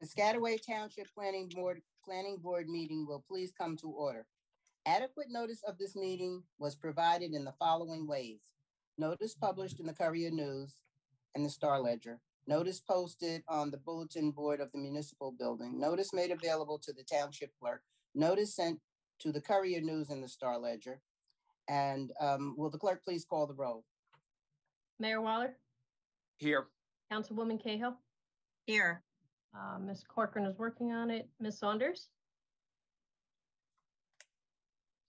Piscataway Township Planning Board meeting will please come to order. Adequate notice of this meeting was provided in the following ways. Notice published in the Courier News and the Star Ledger. Notice posted on the bulletin board of the municipal building. Notice made available to the township clerk. Notice sent to the Courier News and the Star Ledger. And will the clerk please call the roll? Mayor Waller? Here. Councilwoman Cahill? Here. Ms. Corcoran is working on it. Ms. Saunders?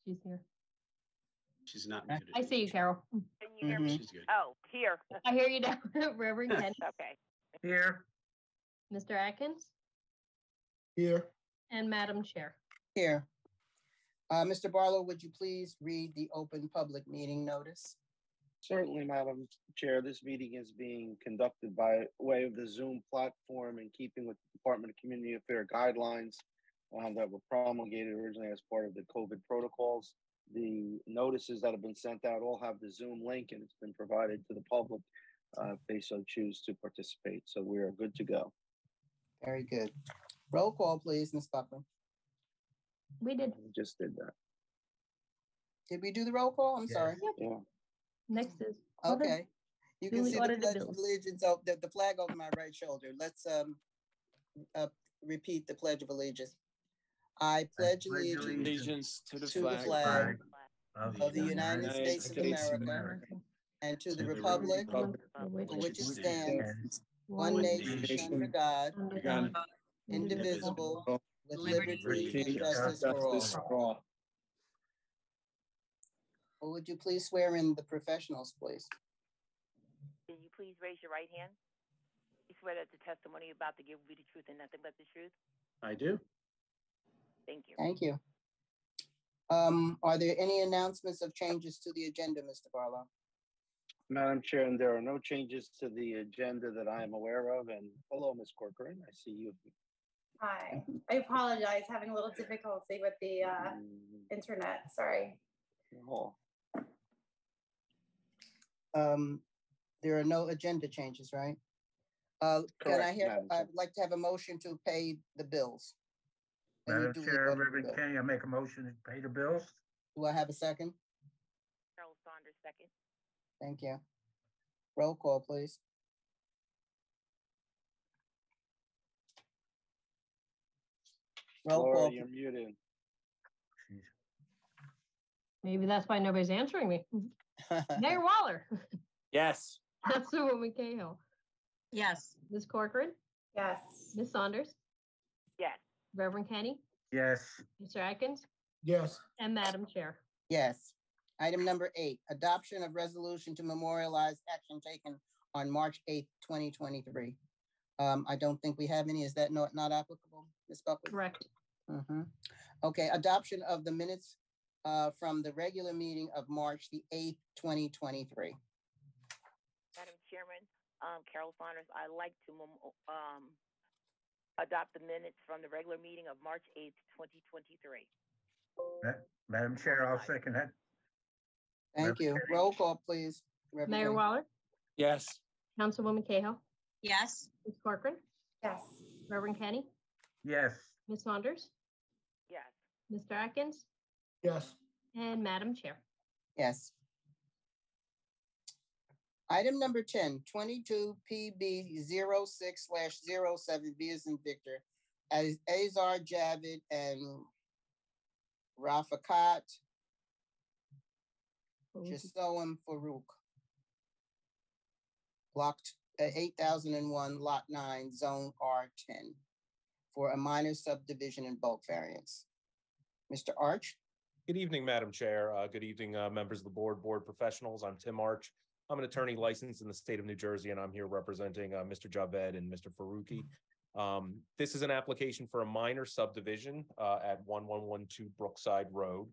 She's here. She's not muted. I see you, Carol. Can you hear me? She's good. Oh, here. I hear you now. Reverend Kenny. Okay. Here. Mr. Atkins? Here. And Madam Chair. Here. Mr. Barlow, would you please read the open public meeting notice? Certainly, Madam Chair. This meeting is being conducted by way of the Zoom platform in keeping with the Department of Community Affairs guidelines that were promulgated originally as part of the COVID protocols. The notices that have been sent out all have the Zoom link, and it's been provided to the public if they so choose to participate. So we are good to go. Very good. Roll call, please, Ms. Buckland. We did. We just did that. Did we do the roll call? I'm sorry. Yeah. Next is. Okay. You can Duly see the audited Pledge of bills. Allegiance, the flag over my right shoulder. Let's repeat the Pledge of Allegiance. I pledge allegiance To the to the flag of the United States of America and to the republic for which it stands, one nation under God, indivisible, with liberty and justice for all. Well, would you please swear in the professionals, please? Can you please raise your right hand? You swear that the testimony you're about to give will be the truth and nothing but the truth? I do. Thank you. Thank you. Are there any announcements of changes to the agenda, Mr. Barlow? Madam Chair, and there are no changes to the agenda that I am aware of. And hello, Ms. Corcoran. I see you. Hi, I apologize, having a little difficulty with the internet, sorry. Oh, There are no agenda changes, right? Can I Correct, hear, Madam Chair. I'd like to have a motion to pay the bills. Madam Duly Chair, voted Reverend bill. Kenny, I make a motion to pay the bills. Do I have a second? Carol Saunders, second. Thank you. Roll call, please. Roll Laura, call. you're muted. Maybe that's why nobody's answering me. Mayor Waller. Yes. Councilwoman Cahill. Yes. Ms. Corcoran. Yes, Ms. Saunders. Yes. Reverend Kenny. Yes. Mr. Atkins. Yes. And Madam Chair. Yes. Item number 8, adoption of resolution to memorialize action taken on March 8th, 2023. I don't think we have any. Is that not applicable, Ms. Buckley? Correct. Okay, adoption of the minutes from the regular meeting of March the 8th, 2023. Madam Chairman, Carol Saunders, I'd like to adopt the minutes from the regular meeting of March 8th, 2023. Madam Chair, I'll second that. Thank you. Roll call, please. Reverend Mayor Kenny. Waller. Yes. Councilwoman Cahill. Yes. Ms. Corcoran. yes, Reverend Kenny. Yes. Ms. Saunders. Yes. Mr. Atkins. Yes. And Madam Chair. Yes. Item number 10, 22 PB 06/07 V as in Victor, as Azar Javid and Rafakat Jasoam Farouk. Block 8001, Lot 9, Zone R10, for a minor subdivision and bulk variance. Mr. Arch? Good evening, Madam Chair. Good evening, members of the board professionals. I'm Tim Arch. I'm an attorney licensed in the state of New Jersey, and I'm here representing Mr. Javed and Mr. Faruqi. This is an application for a minor subdivision at 1112 Brookside Road.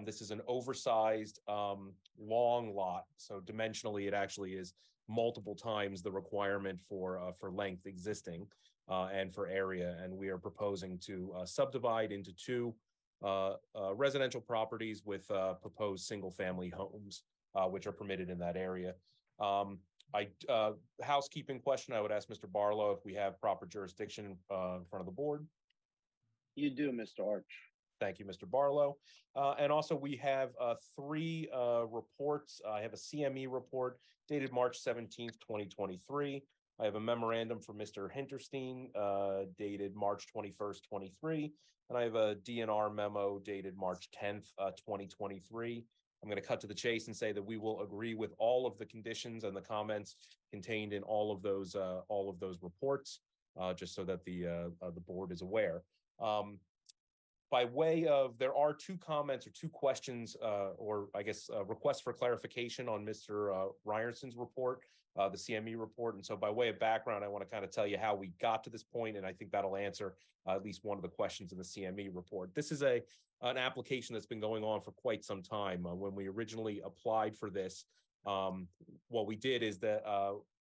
This is an oversized, long lot, so dimensionally it actually is multiple times the requirement for length existing and for area, and we are proposing to subdivide into 2 residential properties with proposed single-family homes, which are permitted in that area. Housekeeping question, I would ask Mr. Barlow if we have proper jurisdiction in front of the board. You do, Mr. Arch. Thank you, Mr. Barlow. And also we have three reports. I have a CME report dated March 17th, 2023. I have a memorandum from Mr. Hinterstein dated March 21st, 23. And I have a DNR memo dated March 10th, 2023. I'm going to cut to the chase and say that we will agree with all of the conditions and the comments contained in all of those reports, just so that the board is aware. By way of, there are two comments or two questions, or I guess requests for clarification on Mr. Ryerson's report, the CME report. And so by way of background, I want to kind of tell you how we got to this point, and I think that'll answer at least one of the questions in the CME report. This is an application that's been going on for quite some time. When we originally applied for this, what we did is that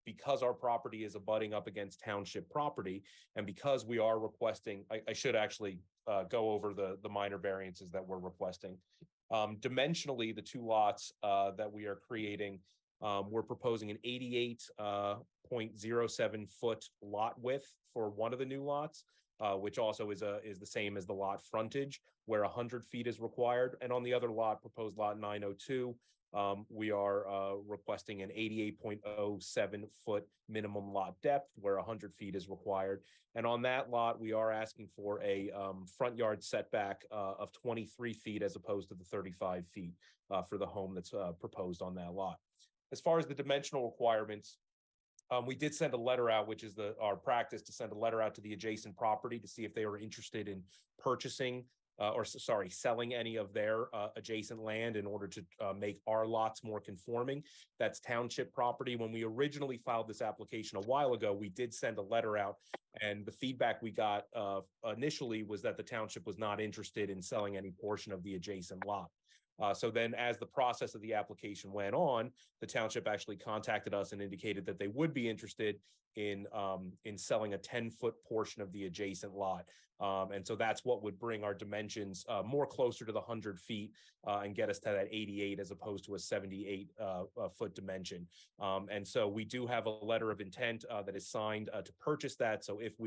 because our property is abutting up against township property, and because we are requesting, I should actually go over the minor variances that we're requesting. Dimensionally, the two lots that we are creating, we're proposing an 88.07 foot lot width for one of the new lots, which also is the same as the lot frontage, where 100 feet is required. And on the other lot, proposed lot 902, we are requesting an 88.07 foot minimum lot depth, where 100 feet is required. And on that lot, we are asking for a front yard setback of 23 feet as opposed to the 35 feet for the home that's proposed on that lot. As far as the dimensional requirements, we did send a letter out, which is our practice, to send a letter out to the adjacent property to see if they were interested in purchasing selling any of their adjacent land in order to make our lots more conforming. That's township property. When we originally filed this application a while ago, we did send a letter out, and the feedback we got initially was that the township was not interested in selling any portion of the adjacent lot. So then as the process of the application went on, the township actually contacted us and indicated that they would be interested in selling a 10-foot portion of the adjacent lot. And so that's what would bring our dimensions more closer to the 100 feet and get us to that 88 as opposed to a 78 foot dimension. And so we do have a letter of intent that is signed to purchase that. So if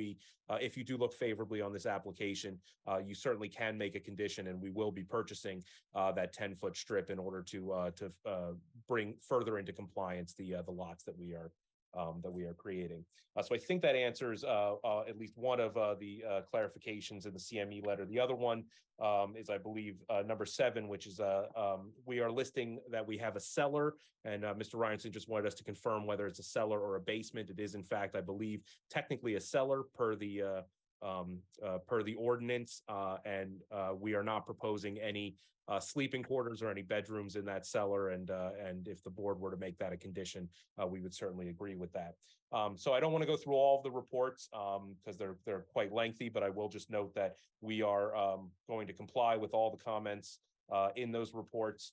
you do look favorably on this application, you certainly can make a condition, and we will be purchasing that 10-foot strip in order to bring further into compliance the lots that we are creating. So I think that answers at least one of the clarifications in the CME letter. The other one is, I believe, number 7, which is we are listing that we have a cellar, and Mr. Ryerson just wanted us to confirm whether it's a cellar or a basement. It is, in fact, I believe, technically a cellar per the ordinance, and we are not proposing any sleeping quarters or any bedrooms in that cellar. And if the board were to make that a condition, we would certainly agree with that. So I don't want to go through all of the reports because they're quite lengthy, but I will just note that we are going to comply with all the comments in those reports.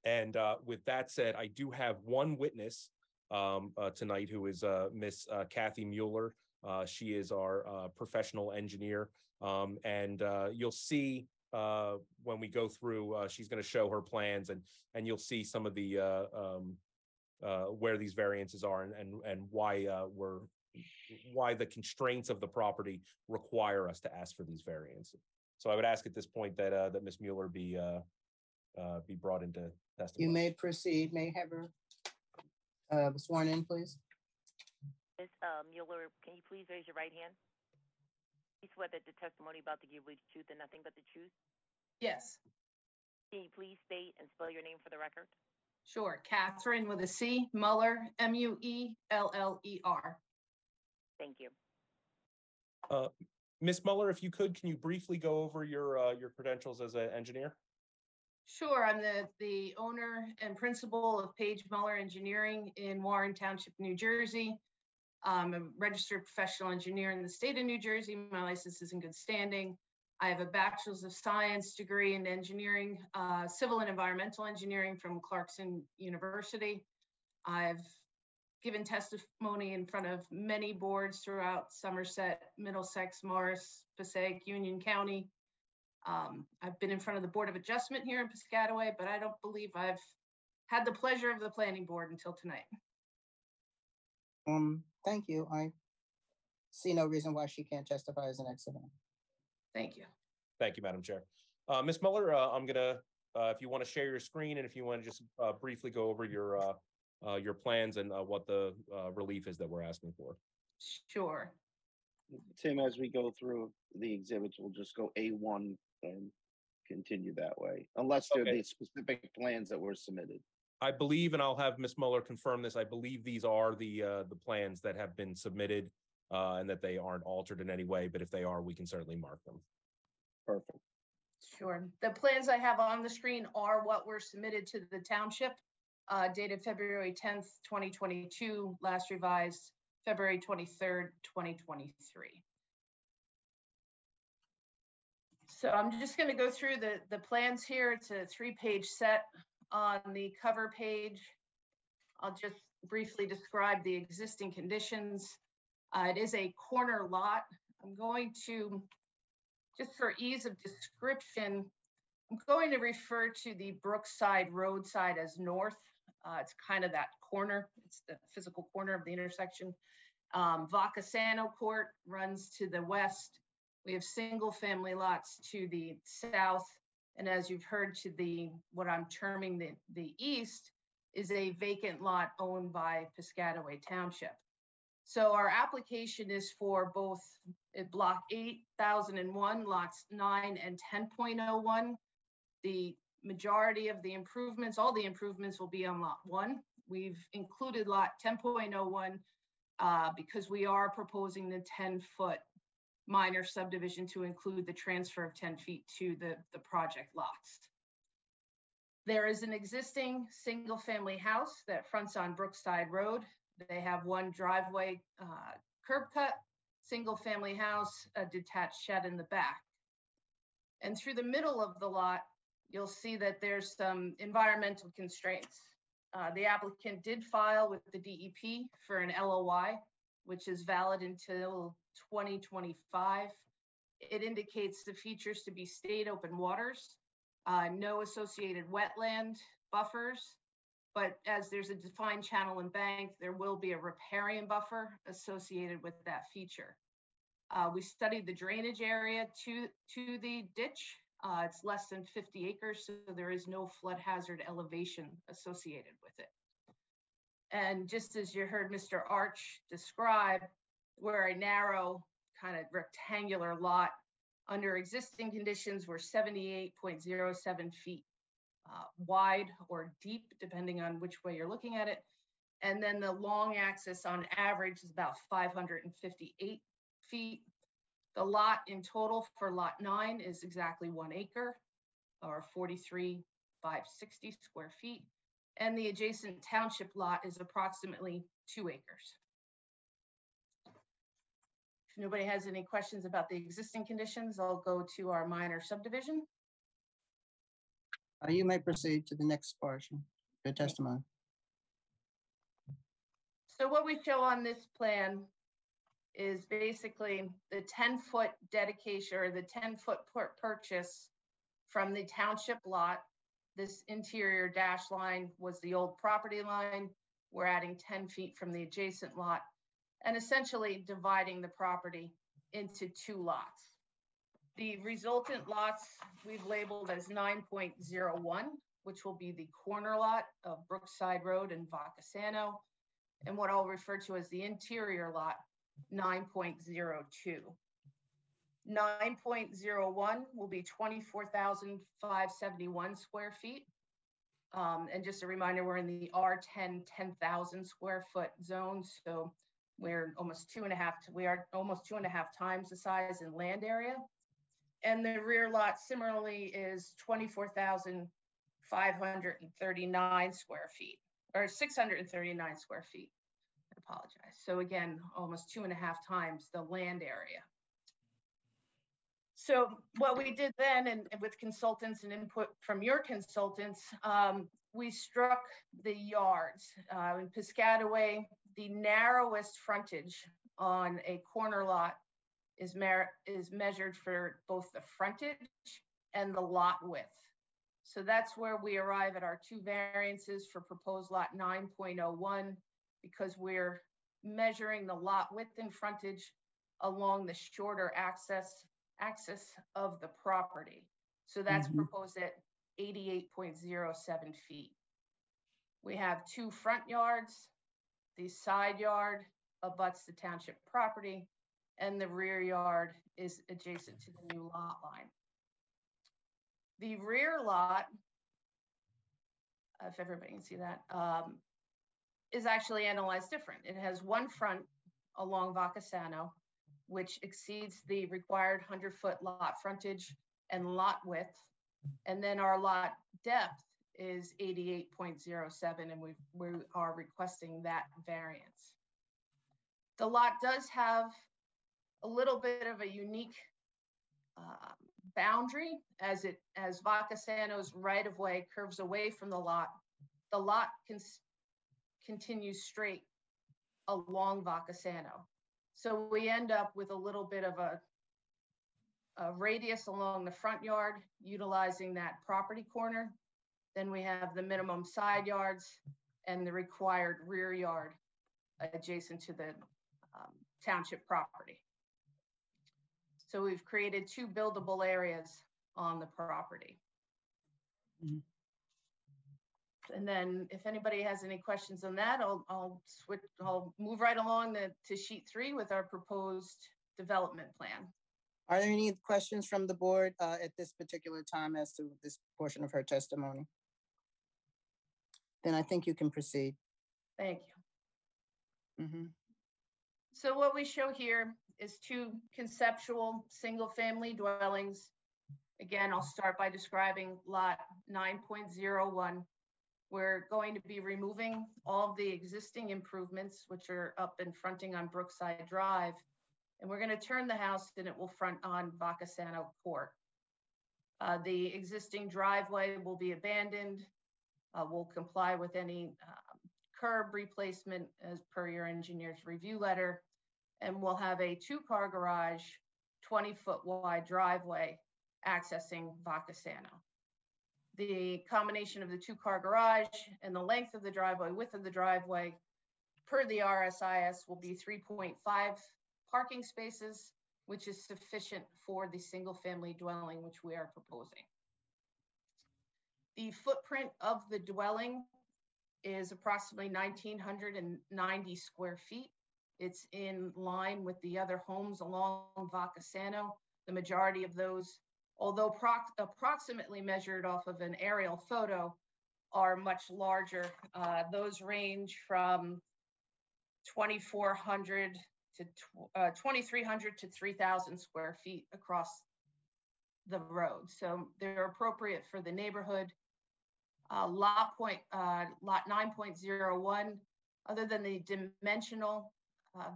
And with that said, I do have one witness tonight, who is Miss Kathy Mueller. She is our professional engineer, and you'll see when we go through, she's going to show her plans, and you'll see some of the where these variances are and why the constraints of the property require us to ask for these variances. So I would ask at this point that Ms. Mueller be brought into testimony. You may proceed. May I have her sworn in, please? Ms. Mueller, can you please raise your right hand? You swear that the testimony about to give you the truth and nothing but the truth? Yes, Can you please state and spell your name for the record? sure. Catherine with a C, Mueller, Mueller. Thank you. Ms. Mueller, if you could, can you briefly go over your credentials as an engineer? Sure, I'm the owner and principal of Page Mueller Engineering in Warren Township, New Jersey. I'm a registered professional engineer in the state of New Jersey. My license is in good standing. I have a bachelor's of science degree in engineering, civil and environmental engineering from Clarkson University. I've given testimony in front of many boards throughout Somerset, Middlesex, Morris, Passaic, Union County. I've been in front of the Board of Adjustment here in Piscataway, but I don't believe I've had the pleasure of the planning board until tonight. Thank you. I see no reason why she can't testify as an exhibit. Thank you. Thank you, Madam Chair. Ms. Muller, I'm gonna, if you want to share your screen and if you want to just briefly go over your plans and what the relief is that we're asking for. Sure. Tim, as we go through the exhibits, we'll just go A1 and continue that way, unless they're Okay. the specific plans that were submitted. I believe, and I'll have Ms. Muller confirm this, I believe these are the plans that have been submitted and that they aren't altered in any way, but if they are, we can certainly mark them. Perfect. Sure. The plans I have on the screen are what were submitted to the township, dated February 10th, 2022, last revised February 23rd, 2023. So I'm just going to go through the plans here. It's a 3-page set. On the cover page, I'll just briefly describe the existing conditions. It is a corner lot. I'm going to, just for ease of description, I'm going to refer to the Brookside roadside as north. It's kind of that corner. It's the physical corner of the intersection. Vacasano Court runs to the west. We have single family lots to the south. And as you've heard, to the, what I'm terming the east, is a vacant lot owned by Piscataway Township. So our application is for both block 8001, lots 9 and 10.01. The majority of the improvements, all the improvements will be on lot 1. We've included lot 10.01 because we are proposing the 10-foot minor subdivision to include the transfer of 10 feet to the project lots. There is an existing single family house that fronts on Brookside Road. They have one driveway curb cut, single family house, a detached shed in the back. And through the middle of the lot, you'll see that there's some environmental constraints. The applicant did file with the DEP for an LOI, which is valid until 2025. It indicates the features to be state open waters, no associated wetland buffers, but as there's a defined channel and bank, there will be a riparian buffer associated with that feature. We studied the drainage area to the ditch. It's less than 50 acres, so there is no flood hazard elevation associated with it. And just as you heard Mr. Arch describe, we're a narrow kind of rectangular lot. Under existing conditions, we're 78.07 feet wide or deep, depending on which way you're looking at it. And then the long axis on average is about 558 feet. The lot in total for lot 9 is exactly 1 acre, or 43,560 square feet. And the adjacent township lot is approximately 2 acres. If nobody has any questions about the existing conditions, I'll go to our minor subdivision. You may proceed to the next portion, your testimony. So what we show on this plan is basically the 10-foot dedication or the 10-foot purchase from the township lot. This interior dash line was the old property line. We're adding 10 feet from the adjacent lot and essentially dividing the property into 2 lots. The resultant lots we've labeled as 9.01, which will be the corner lot of Brookside Road and Vacasano, and what I'll refer to as the interior lot, 9.02. 9.01 will be 24,571 square feet. And just a reminder, we're in the R10 10,000 square foot zone, so we're almost 2.5 times the size in land area. And the rear lot similarly is 24,539 square feet, or 639 square feet. I apologize. So again, almost 2.5 times the land area. So what we did then, and with consultants and input from your consultants, we struck the yards. In Piscataway, the narrowest frontage on a corner lot is measured for both the frontage and the lot width. So that's where we arrive at our two variances for proposed lot 9.01, because we're measuring the lot width and frontage along the shorter axis of the property. So that's proposed at 88.07 feet. We have two front yards. The side yard abuts the township property, and the rear yard is adjacent to the new lot line. The rear lot, if everybody can see that, is actually analyzed different. It has one front along Vacasano, which exceeds the required 100-foot lot frontage and lot width. And then our lot depth is 88.07, and we are requesting that variance. The lot does have a little bit of a unique boundary as Vacasano's right-of-way curves away from the lot. The lot continues straight along Vacasano. So we end up with a little bit of a radius along the front yard, utilizing that property corner. Then we have the minimum side yards and the required rear yard adjacent to the township property. So we've created two buildable areas on the property. And then if anybody has any questions on that, I'll move right along to sheet 3 with our proposed development plan. Are there any questions from the board at this particular time as to this portion of her testimony? Then I think you can proceed. Thank you. So what we show here is two conceptual single-family dwellings. Again, I'll start by describing lot 9.01. We're going to be removing all of the existing improvements, which are up and fronting on Brookside Drive. And we're going to turn the house and it will front on Vacasano Court. The existing driveway will be abandoned. We'll comply with any curb replacement as per your engineer's review letter. And we'll have a 2-car garage, 20-foot wide driveway accessing Vacasano. The combination of the 2-car garage and the length of the driveway, width of the driveway, per the RSIS, will be 3.5 parking spaces, which is sufficient for the single-family dwelling which we are proposing. The footprint of the dwelling is approximately 1,990 square feet. It's in line with the other homes along Vacasano. The majority of those, although approximately measured off of an aerial photo, are much larger. Those range from 2,300 to 3,000 square feet across the road. So they're appropriate for the neighborhood. Lot 9.01, other than the dimensional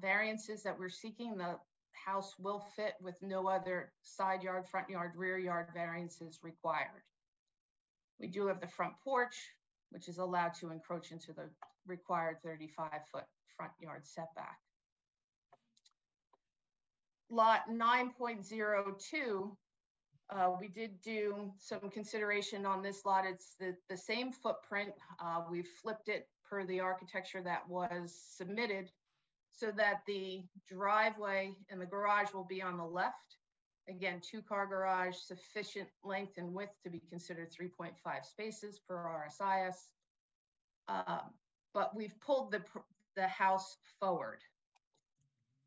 variances that we're seeking, the house will fit with no other side yard, front yard, rear yard variances required. We do have the front porch, which is allowed to encroach into the required 35-foot front yard setback. Lot 9.02, we did do some consideration on this lot. It's the same footprint. We've flipped it per the architecture that was submitted so that the driveway and the garage will be on the left. Again, 2-car garage, sufficient length and width to be considered 3.5 spaces per RSIS. But we've pulled the house forward.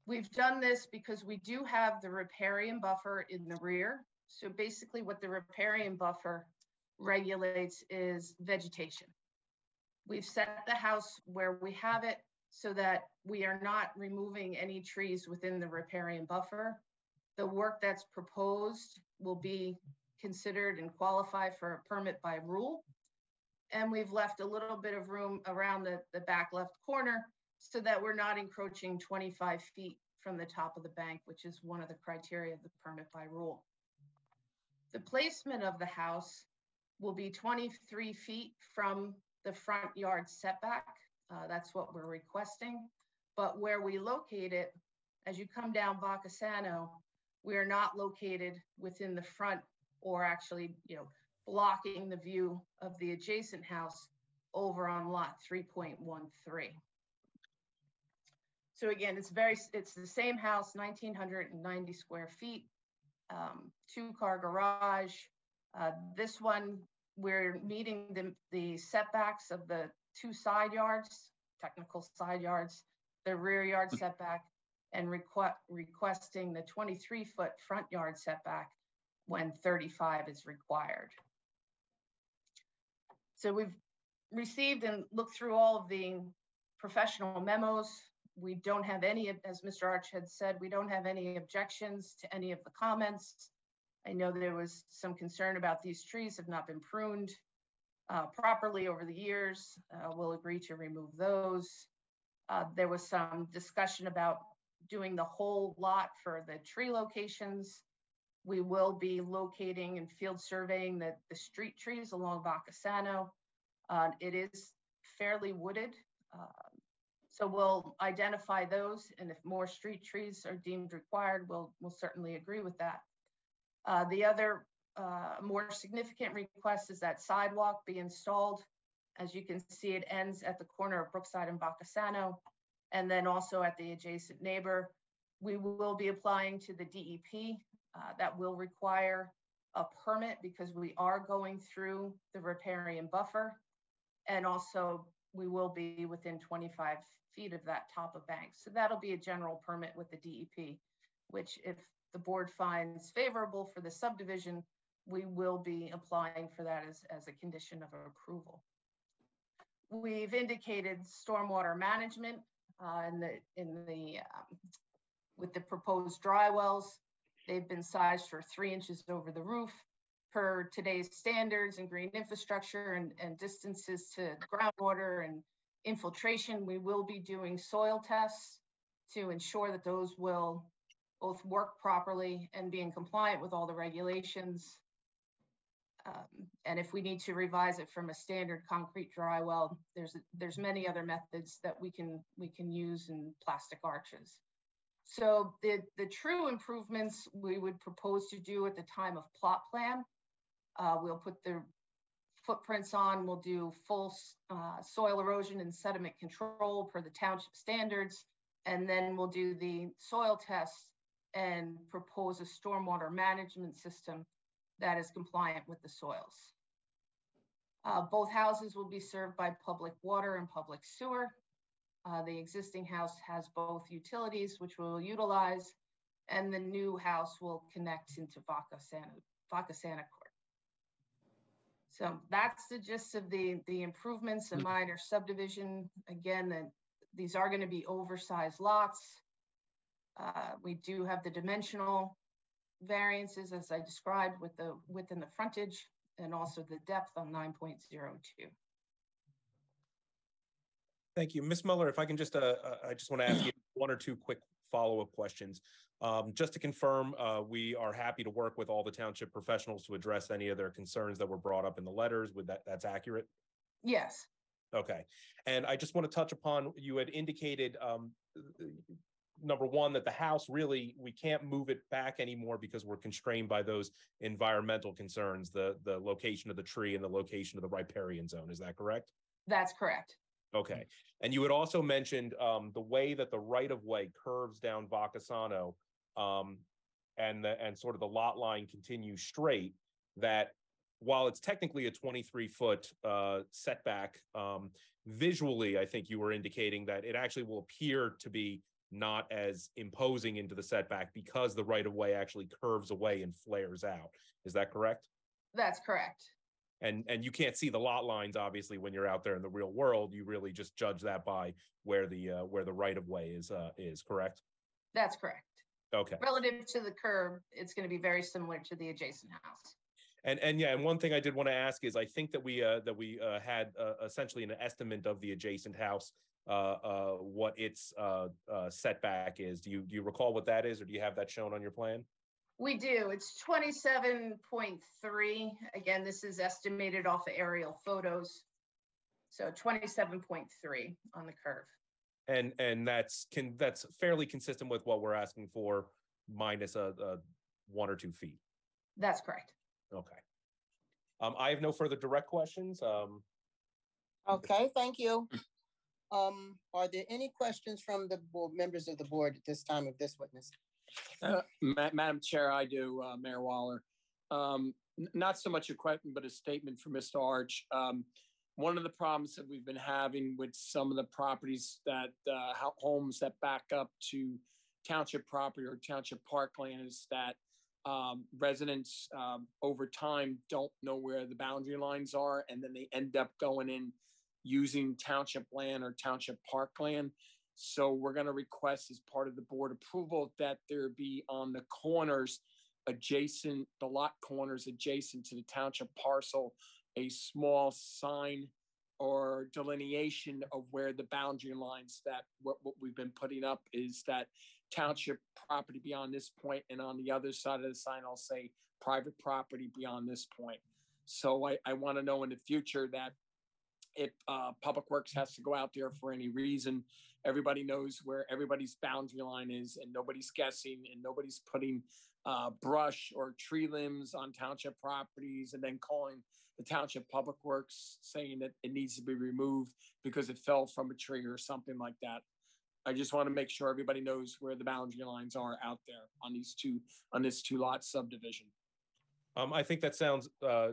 We've done this because we do have the riparian buffer in the rear. So basically what the riparian buffer regulates is vegetation. We've set the house where we have it so that we are not removing any trees within the riparian buffer. The work that's proposed will be considered and qualify for a permit by rule. And we've left a little bit of room around the back left corner so that we're not encroaching 25 feet from the top of the bank, which is one of the criteria of the permit by rule. The placement of the house will be 23 feet from the front yard setback. That's what we're requesting. But where we locate it, as you come down Vacasano, we are not located within the front or actually, blocking the view of the adjacent house over on lot 3.13. So again, it's the same house, 1,990 square feet, 2-car garage. This one, we're meeting the setbacks of the 2 side yards, technical side yards, the rear yard setback, and requesting the 23-foot front yard setback when 35 is required. So we've received and looked through all of the professional memos. We don't have any, as Mr. Arch had said, we don't have any objections to any of the comments. I know there was some concern about these trees have not been pruned properly over the years. We'll agree to remove those. There was some discussion about doing the whole lot for the tree locations. We will be locating and field surveying the street trees along Vacasano. It is fairly wooded. So we'll identify those, and if more street trees are deemed required, we'll certainly agree with that. The other more significant request is that sidewalk be installed. As you can see, it ends at the corner of Brookside and Vacasano, and then also at the adjacent neighbor. We will be applying to the DEP. That will require a permit because we are going through the riparian buffer, and also we will be within 25 feet of that top of bank. So that'll be a general permit with the DEP, which if the board finds favorable for the subdivision, we will be applying for that as a condition of approval. We've indicated stormwater management with the proposed dry wells. They've been sized for 3 inches over the roof per today's standards and green infrastructure and distances to groundwater and infiltration. We will be doing soil tests to ensure that those will both work properly and be in compliant with all the regulations. And if we need to revise it from a standard concrete dry well, there's many other methods that we can use in plastic arches. So the true improvements we would propose to do at the time of plot plan, we'll put the footprints on, we'll do full soil erosion and sediment control per the township standards, and then we'll do the soil tests and propose a stormwater management system that is compliant with the soils. Both houses will be served by public water and public sewer. The existing house has both utilities, which we'll utilize, and the new house will connect into Vacasano Court. So that's the gist of the improvements, a minor subdivision. Again, these are going to be oversized lots. We do have the dimensional variances as I described with the width and the frontage, and also the depth on 9.02. Thank you. Ms. Muller, if I can just, I just want to ask you 1 or 2 quick follow-up questions. Just to confirm, we are happy to work with all the township professionals to address any of their concerns that were brought up in the letters. That's accurate? Yes. Okay. And I just want to touch upon, you had indicated, number one, that the house really, we can't move it back anymore because we're constrained by those environmental concerns, the location of the tree and the location of the riparian zone. Is that correct? That's correct. Okay. And you had also mentioned the way that the right-of-way curves down Vacasano and sort of the lot line continues straight, that while it's technically a 23-foot setback, visually, I think you were indicating that it actually will appear to be not as imposing into the setback because the right-of-way actually curves away and flares out. Is that correct? That's correct. And you can't see the lot lines, obviously, when you're out there in the real world. You really just judge that by where the right-of-way is, correct? That's correct. Okay. Relative to the curb, it's going to be very similar to the adjacent house. And yeah, and one thing I did want to ask is, I think that we had essentially an estimate of the adjacent house, what its setback is. Do you recall what that is, or do you have that shown on your plan? We do. It's 27.3. Again, this is estimated off of aerial photos. So 27.3 on the curve. And that's fairly consistent with what we're asking for, minus 1 or 2 feet. That's correct. Okay. I have no further direct questions. Okay, thank you. Are there any questions from the board, members of the board at this time of this witness? Madam Chair, I do, Mayor Waller. Not so much a question, but a statement for Mr. Arch. One of the problems that we've been having with some of the properties that, homes that back up to township property or township parkland is that residents over time don't know where the boundary lines are, and then they end up going in using township land or township parkland. So we're going to request as part of the board approval that there be on the corners adjacent, the lot corners adjacent to the township parcel, a small sign or delineation of where the boundary lines that what we've been putting up is that township property beyond this point, and on the other side of the sign, I'll say private property beyond this point. So I want to know in the future that if Public Works has to go out there for any reason, everybody knows where everybody's boundary line is, and nobody's guessing, and nobody's putting brush or tree limbs on township properties and then calling the township Public Works saying that it needs to be removed because it fell from a tree or something like that. I just want to make sure everybody knows where the boundary lines are out there on this two lot subdivision. I think that sounds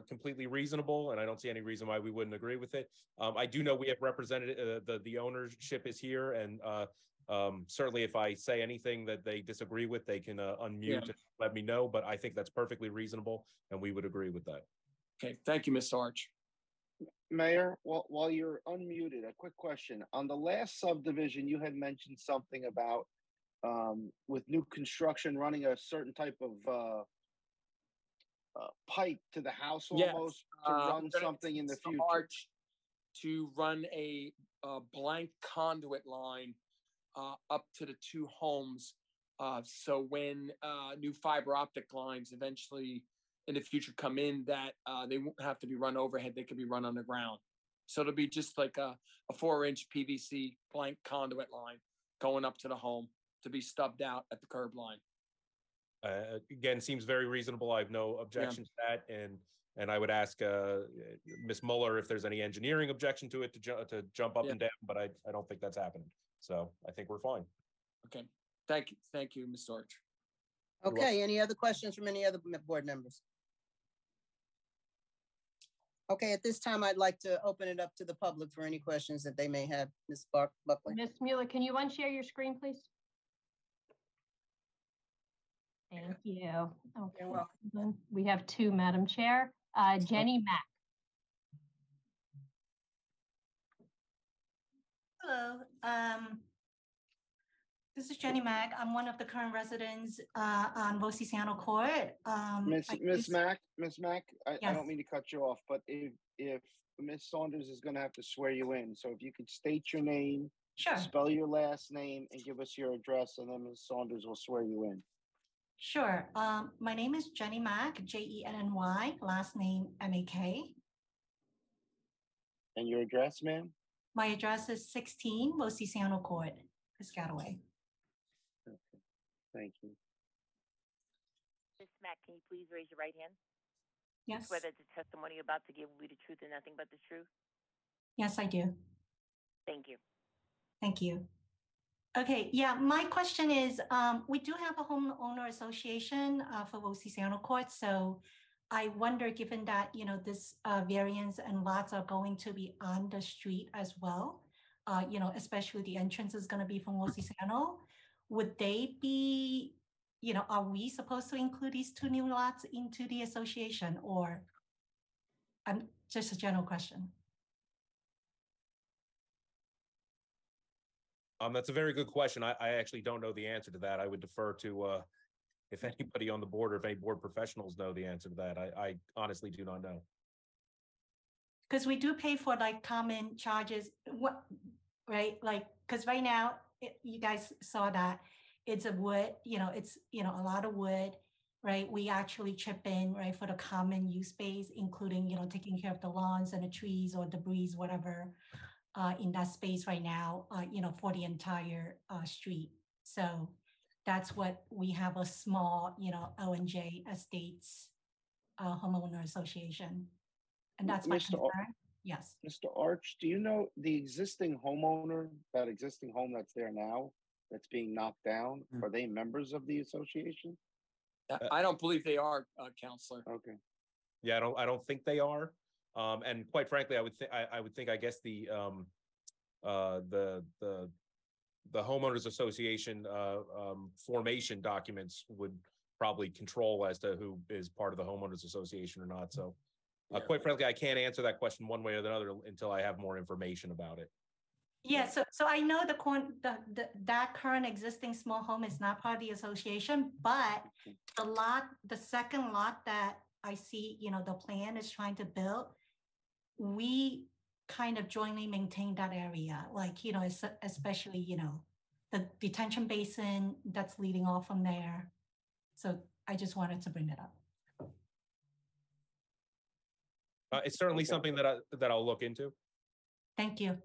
completely reasonable, and I don't see any reason why we wouldn't agree with it. I do know we have represented, the ownership is here, and certainly if I say anything that they disagree with, they can unmute and let me know, but I think that's perfectly reasonable, and we would agree with that. Okay, thank you, Mr. Arch. Mayor, while you're unmuted, a quick question. On the last subdivision, you had mentioned something about with new construction running a certain type of pipe to the house almost to run something in the future. Arch to run a blank conduit line up to the two homes. So when new fiber optic lines eventually in the future come in, that they won't have to be run overhead, they could be run underground. So it'll be just like a 4-inch PVC blank conduit line going up to the home to be stubbed out at the curb line. Again, seems very reasonable. I have no objection to that, and I would ask Ms. Muller if there's any engineering objection to it to jump up and down, but I don't think that's happening. So I think we're fine. Okay, thank you, Mr. Arch. Okay, any other questions from any other board members? Okay, at this time, I'd like to open it up to the public for any questions that they may have. Ms. Buckley. Ms. Mueller, can you unshare your screen, please? Thank you. Okay. You're welcome. We have two, Madam Chair. Jenny Mack. Hello. This is Jenny Mack. I'm one of the current residents on Vosiciano Court. Miss Mack, I don't mean to cut you off, but if Miss Saunders is going to have to swear you in, so if you could state your name, Sure. Spell your last name, and give us your address, and then Miss Saunders will swear you in. Sure. My name is Jenny Mack, Jenny, last name Mak. And your address, ma'am? My address is 16 Vosiciano Court, Piscataway. Okay. Thank you. Ms. Mack, can you please raise your right hand? Yes. Swear that the testimony you're about to give will be the truth and nothing but the truth? Yes, I do. Thank you. Thank you. Okay, yeah, my question is, we do have a homeowner association for Vosiciano Court, so I wonder, given that, this variance and lots are going to be on the street as well, especially the entrance is going to be from Vosiciano, would they be, are we supposed to include these two new lots into the association, or just a general question? That's a very good question. I actually don't know the answer to that. I would defer to if anybody on the board or if any board professionals know the answer to that. I honestly do not know. Because we do pay for like common charges, right? Like, because right now, you guys saw that it's a wood, it's, a lot of wood, right? We actually chip in, right, for the common use space, including, taking care of the lawns and the trees or debris, whatever. In that space right now, for the entire street. So that's what we have a small, O&J Estates homeowner association. And that's my Mr. Ar- concern. Yes. Mr. Arch, do you know the existing homeowner, that existing home that's there now, that's being knocked down? Are they members of the association? I don't believe they are, Counselor. Okay. Yeah, I don't think they are. And quite frankly, I would think, I guess the homeowners association formation documents would probably control as to who is part of the homeowners association or not. So quite frankly, I can't answer that question one way or the other until I have more information about it. Yeah, so I know that current existing small home is not part of the association, but the second lot that I see, the plan is trying to build, we kind of jointly maintain that area, like, especially, the detention basin that's leading off from there. So I just wanted to bring that up. It's certainly something that I'll look into. Thank you.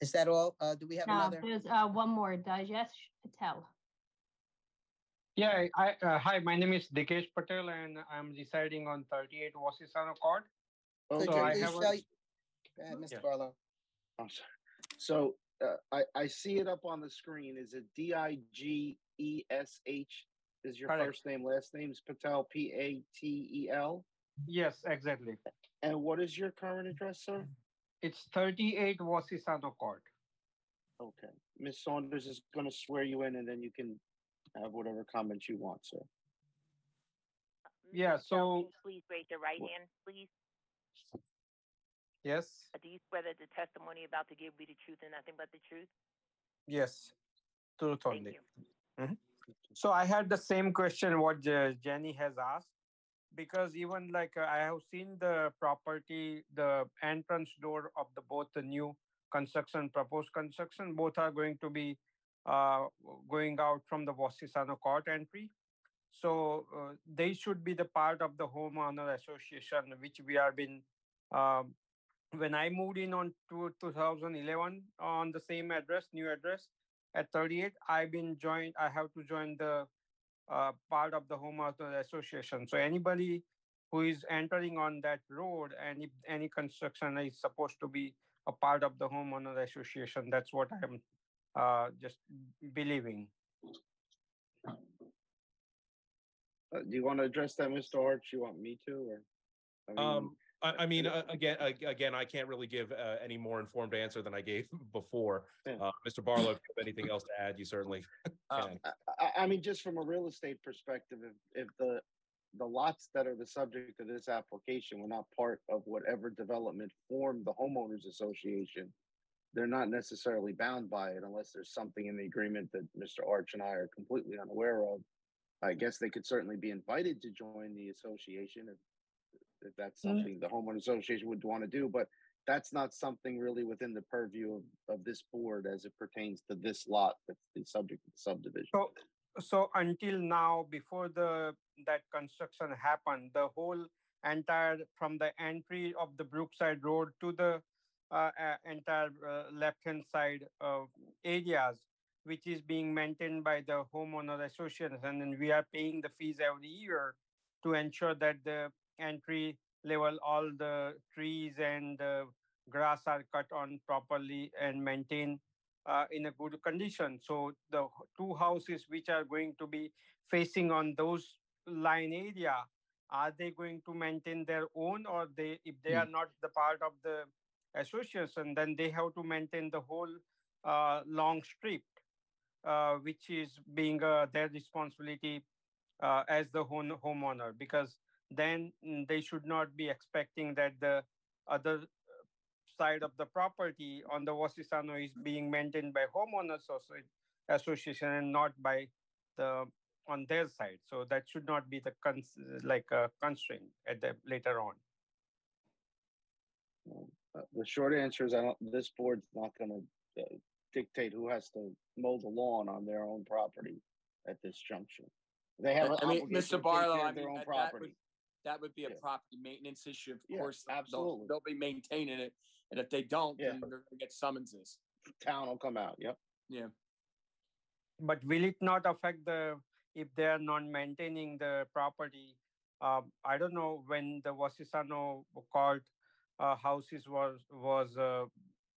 Is that all? Do we have another? There's one more, Dijesh Patel. Yeah, hi, my name is Dikesh Patel and I'm residing on 38 Wasisano Court. Could Okay. you I please have spell? Go ahead, Mr. Barlow. I'm sorry. So I see it up on the screen. Is it Digesh? Is your Correct. first name, last name is Patel, Patel? Yes, exactly. And what is your current address, sir? It's 38 Wasisano Court. Okay. Ms. Saunders is going to swear you in and then you can have whatever comments you want, sir. Yeah, Ms. Patel, so- can you please raise your right hand, please? Yes, Do you swear that the testimony about to give will be the truth and nothing but the truth? yes, truth Thank only. you. So I had the same question what Jenny has asked, because even like I have seen the property, the entrance door of both the new construction, proposed construction, both are going to be going out from the Wasisano Court entry. So they should be the part of the homeowner association, which we have been. When I moved in on 2011 on the same address, new address at 38, I have to join the part of the homeowner association. So anybody who is entering on that road and if any construction is supposed to be a part of the homeowner association, that's what I'm just believing. Do you want to address that, Mr. Arch? You want me to, or? Again, I can't really give any more informed answer than I gave before. Yeah. Mr. Barlow, if you have anything else to add, you certainly can. I mean, just from a real estate perspective, if the lots that are the subject of this application were not part of whatever development formed the homeowners association, they're not necessarily bound by it unless there's something in the agreement that Mr. Arch and I are completely unaware of. I guess they could certainly be invited to join the association if that's something the homeowner association would want to do, but that's not something really within the purview of this board as it pertains to this lot that's the subject of the subdivision. So until now, before that construction happened, the whole entire from the entry of the Brookside Road to the entire left-hand side areas, which is being maintained by the homeowner association, and then we are paying the fees every year to ensure that the entry level, all the trees and the grass are cut on properly and maintained in a good condition. So the two houses which are going to be facing on those line area, are they going to maintain their own, or if they are not the part of the association, then they have to maintain the whole long strip, which is being their responsibility as the homeowner, because then they should not be expecting that the other side of the property on the Wasisano is being maintained by homeowners association and not by on their side. So that should not be the constraint at the later on. The short answer is this board's not going to dictate who has to mow the lawn on their own property at this junction. They have an obligation to Mr. Barlow, take care of their own property. That would be a property maintenance issue. Of course, absolutely. They'll be maintaining it. And if they don't, then they're going to get summonses. Town will come out. Yep. Yeah. But will it not affect the if they are not maintaining the property. I don't know when the Wasisano called houses was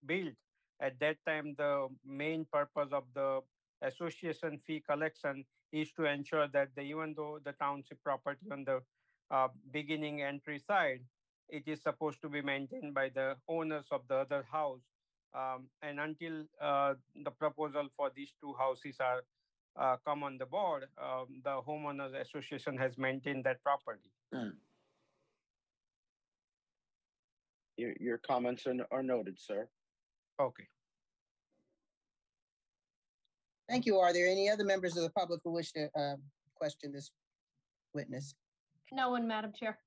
built. At that time, the main purpose of the association fee collection is to ensure that even though the township property on the beginning entry side, it is supposed to be maintained by the owners of the other house. And until the proposal for these two houses are come on the board, the homeowners association has maintained that property. Your comments are noted, sir. Okay. Thank you. Are there any other members of the public who wish to question this witness? No one, Madam Chair.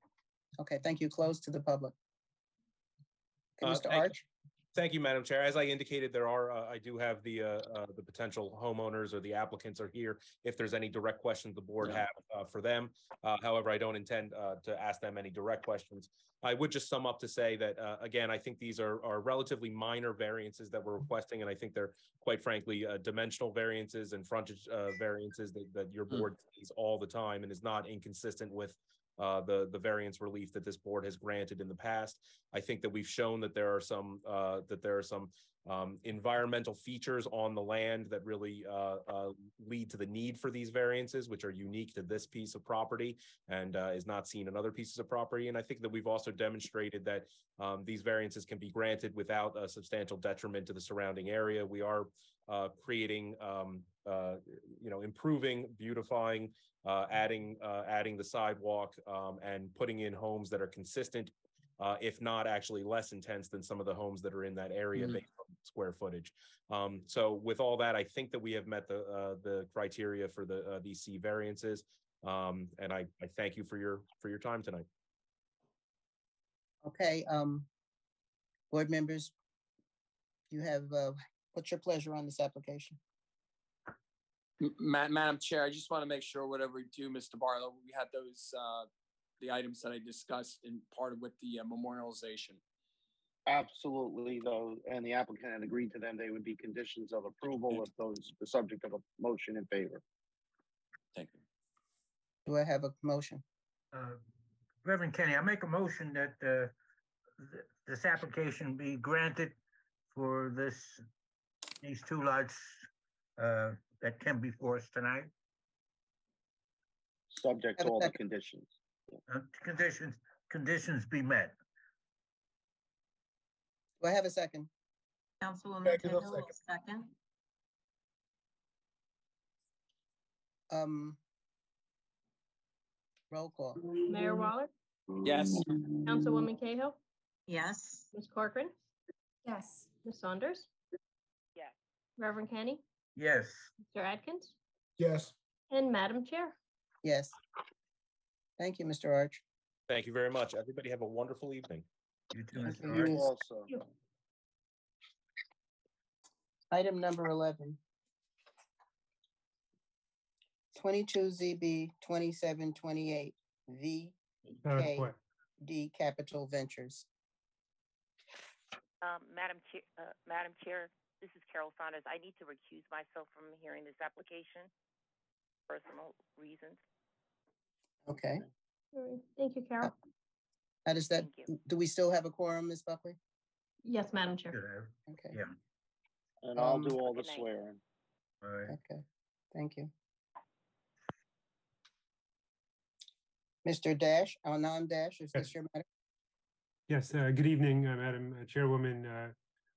Okay, thank you. Close to the public. Okay, Mr. Thank- Arch? Thank you, Madam Chair. As I indicated, there are, I do have the potential homeowners or the applicants are here. If there's any direct questions the board have for them. However, I don't intend to ask them any direct questions. I would just sum up to say that, again, I think these are relatively minor variances that we're requesting, and I think they're quite frankly dimensional variances and frontage variances that your board sees all the time and is not inconsistent with the variance relief that this board has granted in the past. I think that we've shown that there are some environmental features on the land that really lead to the need for these variances, which are unique to this piece of property and is not seen in other pieces of property. And I think that we've also demonstrated that these variances can be granted without a substantial detriment to the surrounding area. We are creating, improving, beautifying, adding the sidewalk and putting in homes that are consistent, if not actually less intense than some of the homes that are in that area based on square footage. So with all that, I think that we have met the criteria for these C variances. And I thank you for your time tonight. Okay, board members, you have, what's your pleasure on this application? Madam Chair, I just want to make sure whatever we do, Mr. Barlow, we had those, the items that I discussed in part of with the memorialization. Absolutely, though, and the applicant had agreed to them, they would be conditions of approval if those the subject of a motion in favor. Thank you. Do I have a motion? Reverend Kenny, I make a motion that this application be granted for these two lots that came before us tonight. Subject to all the conditions. Conditions be met. Do I have a second? Councilwoman Kendall, second. Roll call. Mayor Waller, Yes. Councilwoman Cahill, Yes. Ms. Corcoran, Yes. Ms. Saunders, Yes. Reverend Kenny, Yes. Mr. Atkins, Yes. and Madam Chair. Yes. Thank you, Mr. Arch. Thank you very much. Everybody have a wonderful evening. You too, Thank Mr. you. Hart. You also. Item number 11. 22 ZB 2728 VKD Capital Ventures. Madam Chair, this is Carol Saunders. I need to recuse myself from hearing this application, personal reasons. Okay. All right. Thank you, Carol. How does that, Thank you. do we still have a quorum, Ms. Buckley? Yes, Madam Chair. Should have. Okay. Yeah. And I'll do all the Good night. swearing. All right. Okay, thank you. Mr. Dash, Anand Dash, is this your matter? Yes, good evening, Madam Chairwoman,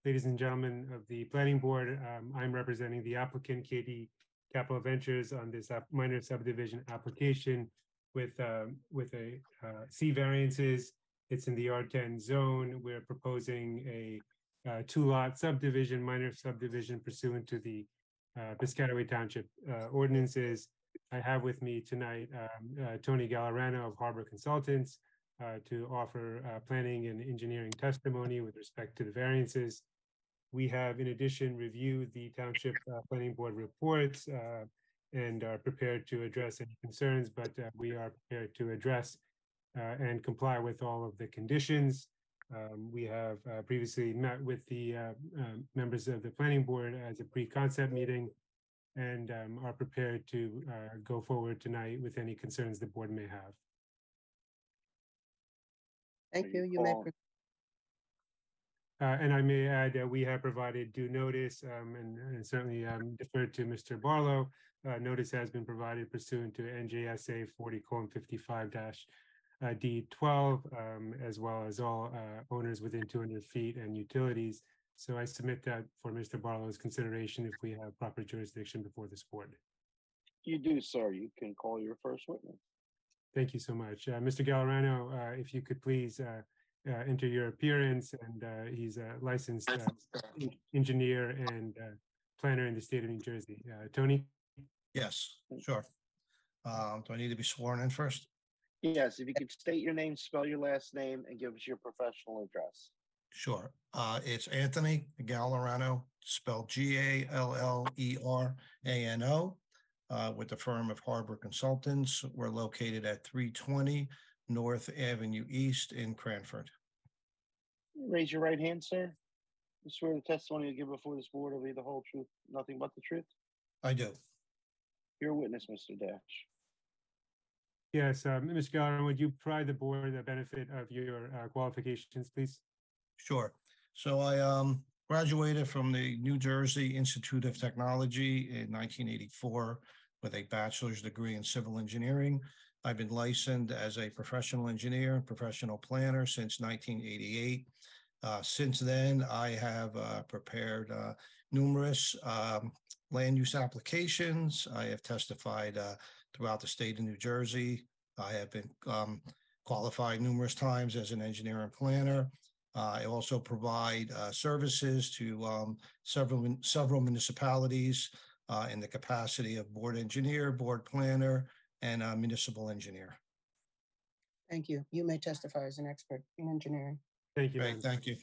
ladies and gentlemen of the Planning Board. I'm representing the applicant KD Capital Ventures on this minor subdivision application with a C variances. It's in the R10 zone. We're proposing a two-lot subdivision, minor subdivision pursuant to the Piscataway Township ordinances. I have with me tonight Tony Gallerano of Harbor Consultants to offer planning and engineering testimony with respect to the variances. We have, in addition, reviewed the Township Planning Board reports and are prepared to address any concerns, but we are prepared to address and comply with all of the conditions. We have previously met with the members of the Planning Board as a pre-concept meeting and are prepared to go forward tonight with any concerns the board may have. Thank you. You may. And I may add that we have provided due notice and certainly deferred to Mr. Barlow. Notice has been provided pursuant to NJSA 40:55-D12, as well as all owners within 200 feet and utilities. So I submit that for Mr. Barlow's consideration if we have proper jurisdiction before this board. You do, sir. You can call your first witness. Thank you so much. Mr. Gallerano, if you could please enter your appearance, and he's a licensed engineer and planner in the state of New Jersey. Tony? Yes, sure. Do I need to be sworn in first? Yes, if you could state your name, spell your last name, and give us your professional address. Sure. It's Anthony Gallerano, spelled Gallerano, with the firm of Harbor Consultants. We're located at 320 North Avenue East in Cranford. Raise your right hand, sir. You swear the testimony you give before this board will be the whole truth, nothing but the truth? I do. You're a witness, Mr. Dash. Yes, Mr. Gallerano, would you provide the board the benefit of your qualifications, please? Sure. So I graduated from the New Jersey Institute of Technology in 1984 with a bachelor's degree in civil engineering. I've been licensed as a professional engineer and professional planner since 1988. Since then, I have prepared numerous land use applications. I have testified throughout the state of New Jersey. I have been qualified numerous times as an engineer and planner. I also provide services to several municipalities in the capacity of board engineer, board planner, and municipal engineer. Thank you. You may testify as an expert in engineering. Thank you. Great, thank you.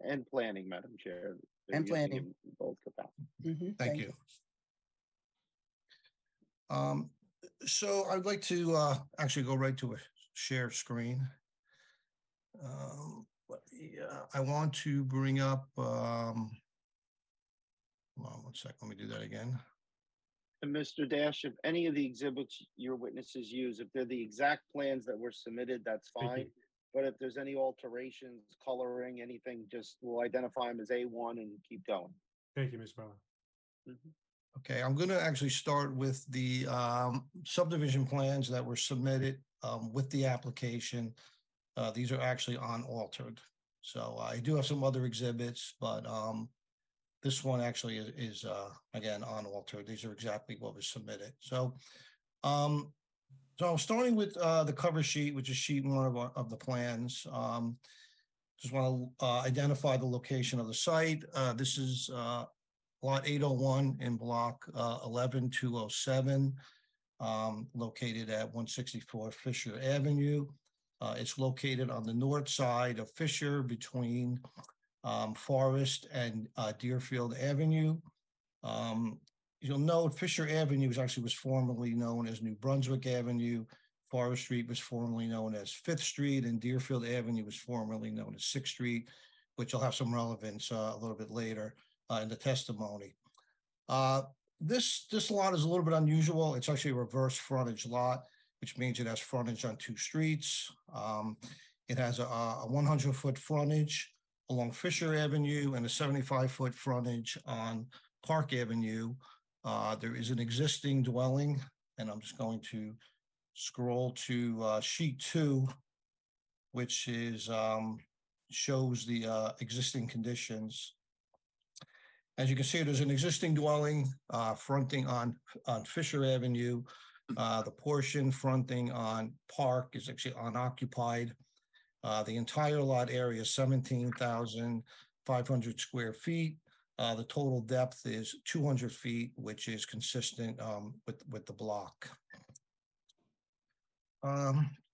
And planning, Madam Chair. They're And using planning. in both capacities. Thank you. So I'd like to actually go right to a share screen. I want to bring up, hold on one sec, let me do that again. And Mr. Dash, if any of the exhibits your witnesses use, if they're the exact plans that were submitted, that's fine. But if there's any alterations, coloring, anything, just we'll identify them as A1 and keep going. Thank you, Ms. Barlow. Okay, I'm going to actually start with the subdivision plans that were submitted with the application. These are actually unaltered. So I do have some other exhibits, but this one actually is again, unaltered. These are exactly what was submitted. So starting with the cover sheet, which is sheet 1 of the plans. Just want to identify the location of the site. This is lot 801 in block 11207, located at 164 Fisher Avenue. It's located on the north side of Fisher between Forest and Deerfield Avenue. You'll note Fisher Avenue was formerly known as New Brunswick Avenue. Forest Street was formerly known as 5th Street, and Deerfield Avenue was formerly known as 6th Street, which will have some relevance a little bit later in the testimony. This lot is a little bit unusual. It's actually a reverse frontage lot, which means it has frontage on 2 streets. It has a 100-foot frontage along Fisher Avenue and a 75-foot frontage on Park Avenue. There is an existing dwelling, and I'm just going to scroll to sheet 2, which is shows the existing conditions. As you can see, there's an existing dwelling fronting on Fisher Avenue. The portion fronting on Park is actually unoccupied. The entire lot area is 17,500 square feet. The total depth is 200 feet, which is consistent with the block.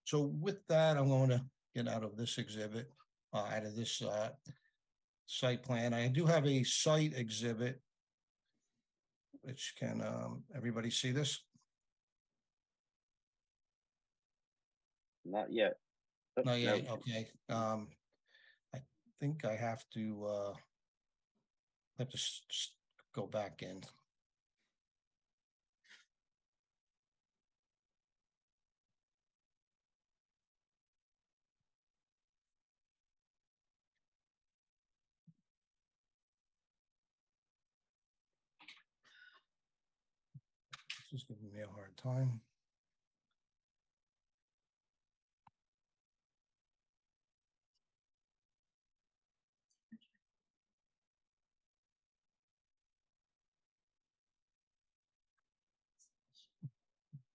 So with that, I'm going to get out of this exhibit, out of this site plan. I do have a site exhibit, which can everybody see this? Not yet. Not yet, okay. I think I have to go back in. This is giving me a hard time.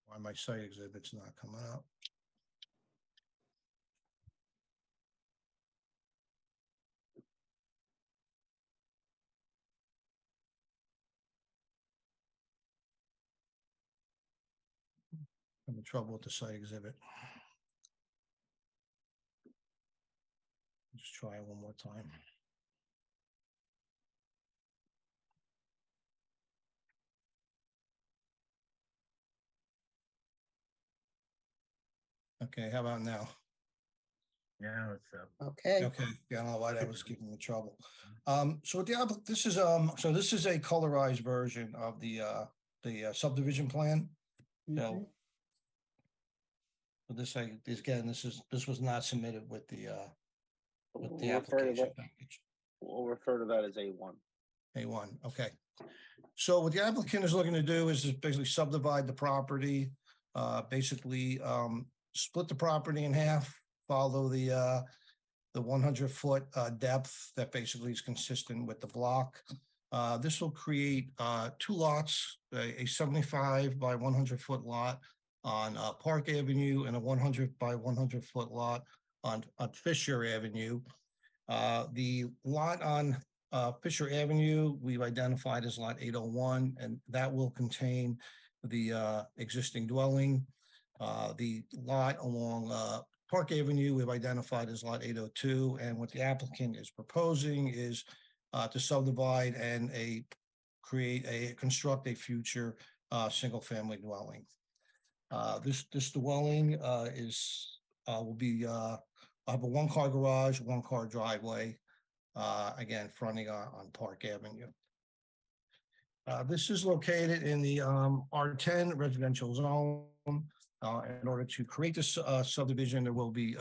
Why my site exhibit's not coming up? Having trouble with the site exhibit. Just try it one more time. Okay, how about now? Now it's up. Okay. Okay, yeah, I don't know why that was giving me trouble. So the this is a colorized version of the subdivision plan. So this this was not submitted with the application package. We'll refer to that as A1. A1, okay. So what the applicant is looking to do is just basically subdivide the property, basically split the property in half, follow the 100-foot depth that basically is consistent with the block. This will create two lots, a 75 by 100-foot lot on Park Avenue and a 100 by 100-foot lot on Fisher Avenue. The lot on Fisher Avenue, we've identified as lot 801, and that will contain the existing dwelling. The lot along Park Avenue, we've identified as lot 802, and what the applicant is proposing is to subdivide and construct a future single-family dwelling. This dwelling will have a one-car garage, one-car driveway, again, fronting on Park Avenue. This is located in the R10 residential zone. In order to create this subdivision, there will be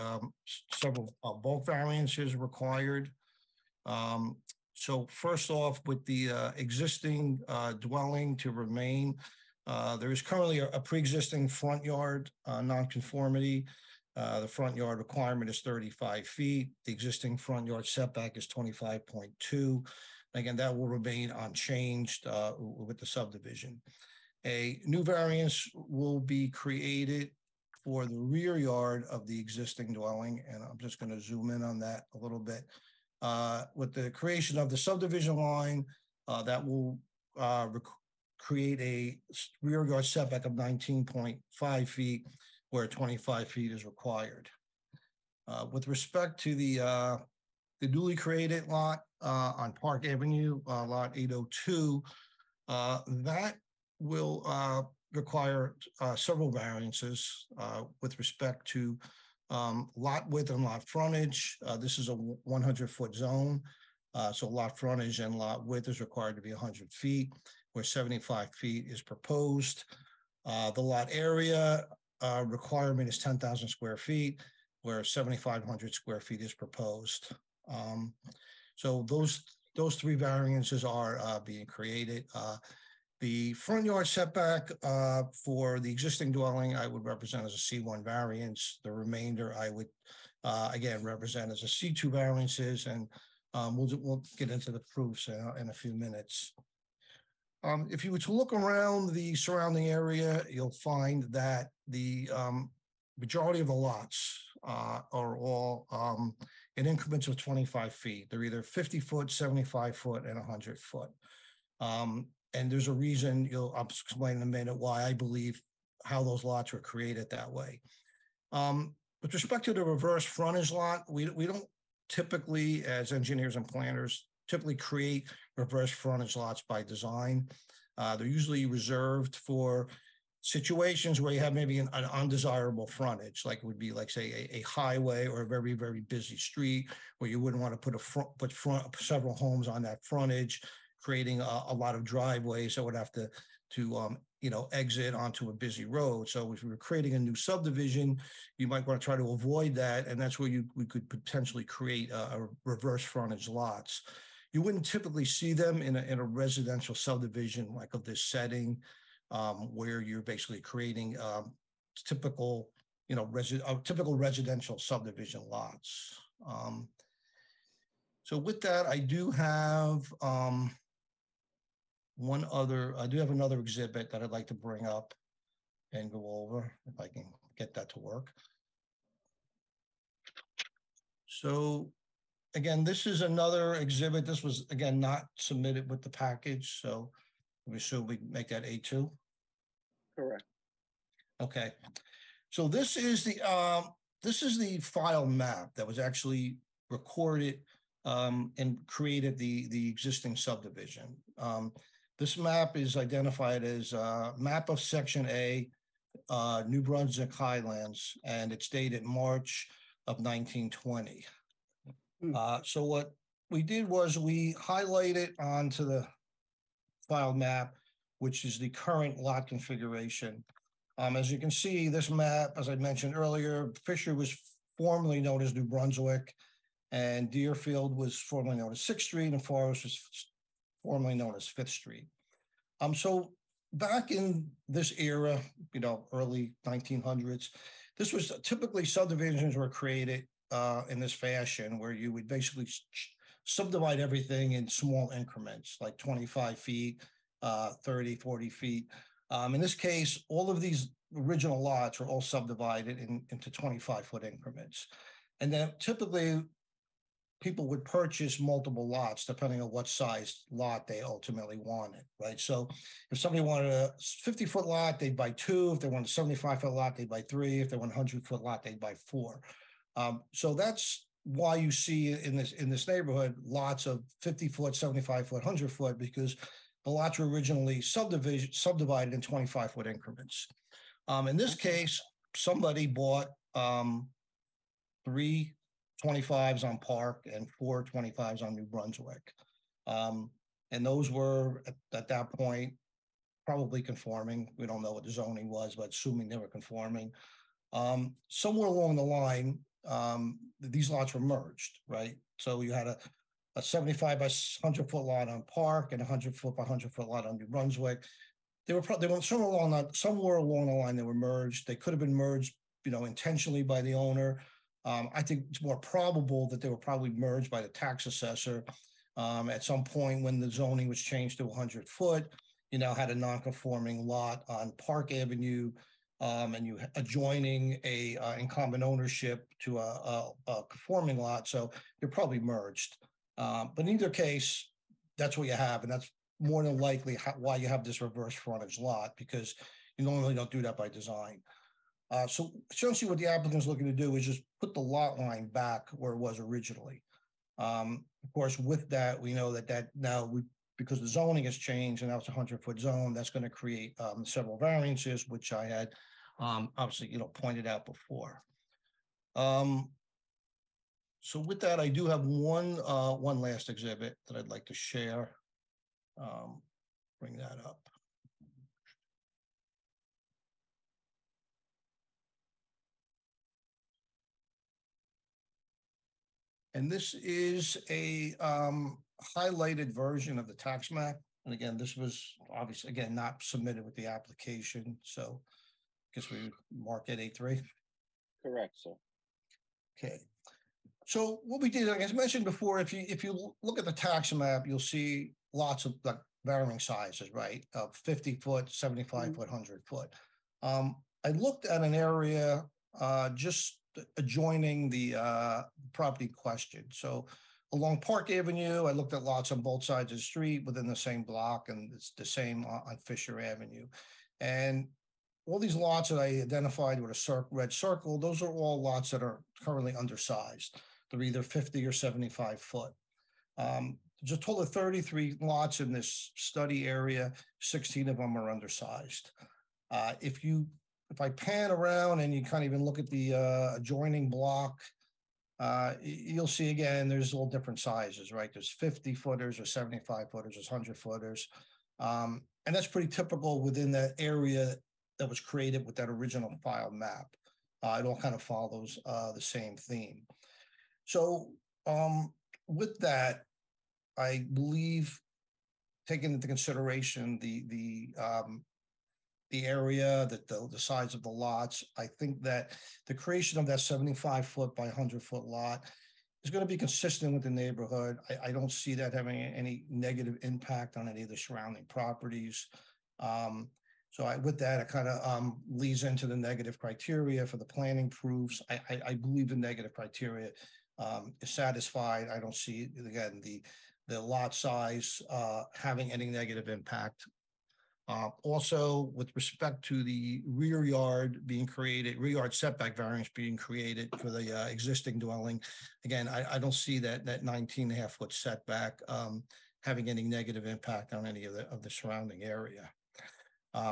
several bulk variances required. So first off, with the existing dwelling to remain, there is currently a pre-existing front yard nonconformity. The front yard requirement is 35 feet. The existing front yard setback is 25.2. Again, that will remain unchanged with the subdivision. A new variance will be created for the rear yard of the existing dwelling, and I'm just going to zoom in on that a little bit. With the creation of the subdivision line, that will create a rear yard setback of 19.5 feet, where 25 feet is required. With respect to the newly created lot on Park Avenue, lot 802, that will require several variances with respect to lot width and lot frontage. This is a 100-foot zone, so lot frontage and lot width is required to be 100 feet, where 75 feet is proposed. The lot area requirement is 10,000 square feet, where 7,500 square feet is proposed. So those three variances are being created. The front yard setback for the existing dwelling, I would represent as a C1 variance. The remainder, I would again represent as a C2 variances, and we'll get into the proofs in a few minutes. If you were to look around the surrounding area, you'll find that the majority of the lots are all in increments of 25 feet. They're either 50 foot, 75 foot, and 100 foot. And there's a reason, I'll explain in a minute why I believe how those lots were created that way. With respect to the reverse frontage lot, we don't typically, as engineers and planners, typically create reverse frontage lots by design. They're usually reserved for situations where you have maybe an undesirable frontage, like it would be like, say, a highway or a very, very busy street where you wouldn't want to put several homes on that frontage, creating a lot of driveways that would have to exit onto a busy road. So if we were creating a new subdivision, you might want to try to avoid that, and that's where we could potentially create a reverse frontage lots. You wouldn't typically see them in a residential subdivision like of this setting. where you're basically creating typical, typical residential subdivision lots. So with that, I do have I do have another exhibit that I'd like to bring up and go over, if I can get that to work. So again, this is another exhibit. This was, again, not submitted with the package, so we assume we make that A2. Correct. Okay. So this is the file map that was actually recorded and created the existing subdivision. This map is identified as map of Section A, New Brunswick Highlands, and it's dated March of 1920. So what we did was we highlighted onto the file map, which is the current lot configuration. As you can see, this map, as I mentioned earlier, Fisher was formerly known as New Brunswick, and Deerfield was formerly known as 6th Street, and Forest was formerly known as 5th Street. So back in this era, early 1900s, this was typically subdivisions were created in this fashion, where you would basically subdivide everything in small increments, like 25 feet, 30, 40 feet. In this case, all of these original lots are all subdivided into 25-foot increments. And then typically people would purchase multiple lots depending on what size lot they ultimately wanted, right? So if somebody wanted a 50-foot lot, they'd buy 2. If they wanted a 75-foot lot, they'd buy 3. If they want a 100-foot lot, they'd buy 4. So that's why you see in this neighborhood lots of 50-foot, 75-foot, 100-foot, because the lots were originally subdivided in 25-foot increments. In this case, somebody bought 3 25s on Park and 4 25s on New Brunswick. And those were, at that point, probably conforming. We don't know what the zoning was, but assuming they were conforming. Somewhere along the line, these lots were merged, right? So you had a 75 by 100-foot lot on Park and a 100-foot by 100-foot lot on New Brunswick. They were somewhere along the line they were merged. They could have been merged, intentionally by the owner. I think it's more probable that they were probably merged by the tax assessor at some point when the zoning was changed to 100-foot. You now had a non-conforming lot on Park Avenue, and you adjoining a in common ownership to a conforming lot, so they're probably merged. But in either case, that's what you have, and that's more than likely why you have this reverse frontage lot, because you normally don't do that by design. So essentially what the applicant's looking to do is just put the lot line back where it was originally. Of course, with that, we know that now because the zoning has changed and now it's a 100-foot zone, that's going to create several variances, which I had obviously, pointed out before. So with that, I do have one last exhibit that I'd like to share. Bring that up. And this is a highlighted version of the tax map. And again, this was obviously, again, not submitted with the application. So I guess we mark it A3. Correct, sir. Okay. So what we did, like I mentioned before, if you look at the tax map, you'll see lots of like varying sizes, right? 50-foot, 75-foot, 100-foot. I looked at an area just adjoining the property question. So along Park Avenue, I looked at lots on both sides of the street within the same block, and it's the same on Fisher Avenue. And all these lots that I identified with a red circle, those are all lots that are currently undersized. They're either 50 or 75 foot. There's a total of 33 lots in this study area. 16 of them are undersized. If I pan around and you kind of even look at the adjoining block, you'll see again, there's all different sizes, right? There's 50 footers or 75 footers, there's 100 footers. And that's pretty typical within that area that was created with that original file map. It all kind of follows the same theme. So with that, I believe, taking into consideration the the area, that the size of the lots. I think that the creation of that 75-foot by 100-foot lot is going to be consistent with the neighborhood. I don't see that having any negative impact on any of the surrounding properties. With that, it kind of leads into the negative criteria for the planning proofs. I believe the negative criteria is satisfied. I don't see, again, the lot size having any negative impact. Also, with respect to the rear yard setback variance being created for the existing dwelling, again, I don't see that 19.5-foot setback having any negative impact on any of the surrounding area.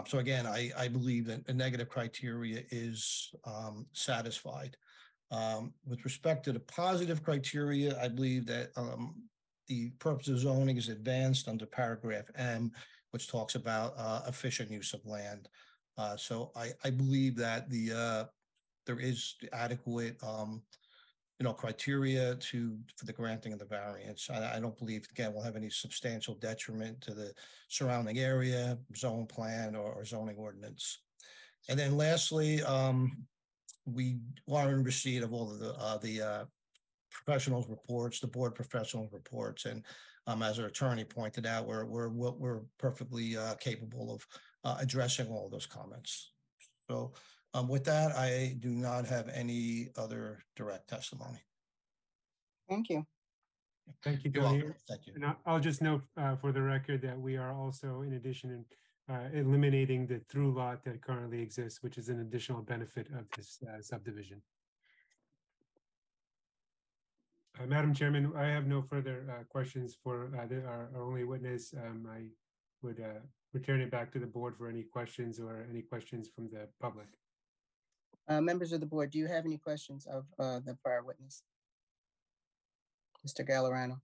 So again, I believe that the negative criteria is satisfied. With respect to the positive criteria, I believe that the purpose of zoning is advanced under paragraph M, which talks about efficient use of land. So I believe that there is adequate criteria for the granting of the variance. I don't believe, again, we'll have any substantial detriment to the surrounding area, zone plan, or zoning ordinance. And then lastly, we are in receipt of all of the professionals reports, the board professional reports, and as our attorney pointed out, we're perfectly capable of addressing all of those comments. So with that, I do not have any other direct testimony. Thank you. Thank you, You're Tony. welcome. Thank you. And I'll just note for the record that we are also, in addition, eliminating the through lot that currently exists, which is an additional benefit of this subdivision. Madam Chairman, I have no further questions for our only witness. I would return it back to the board for any questions or any questions from the public. Members of the board, do you have any questions of the prior witness? Mr. Gallerano?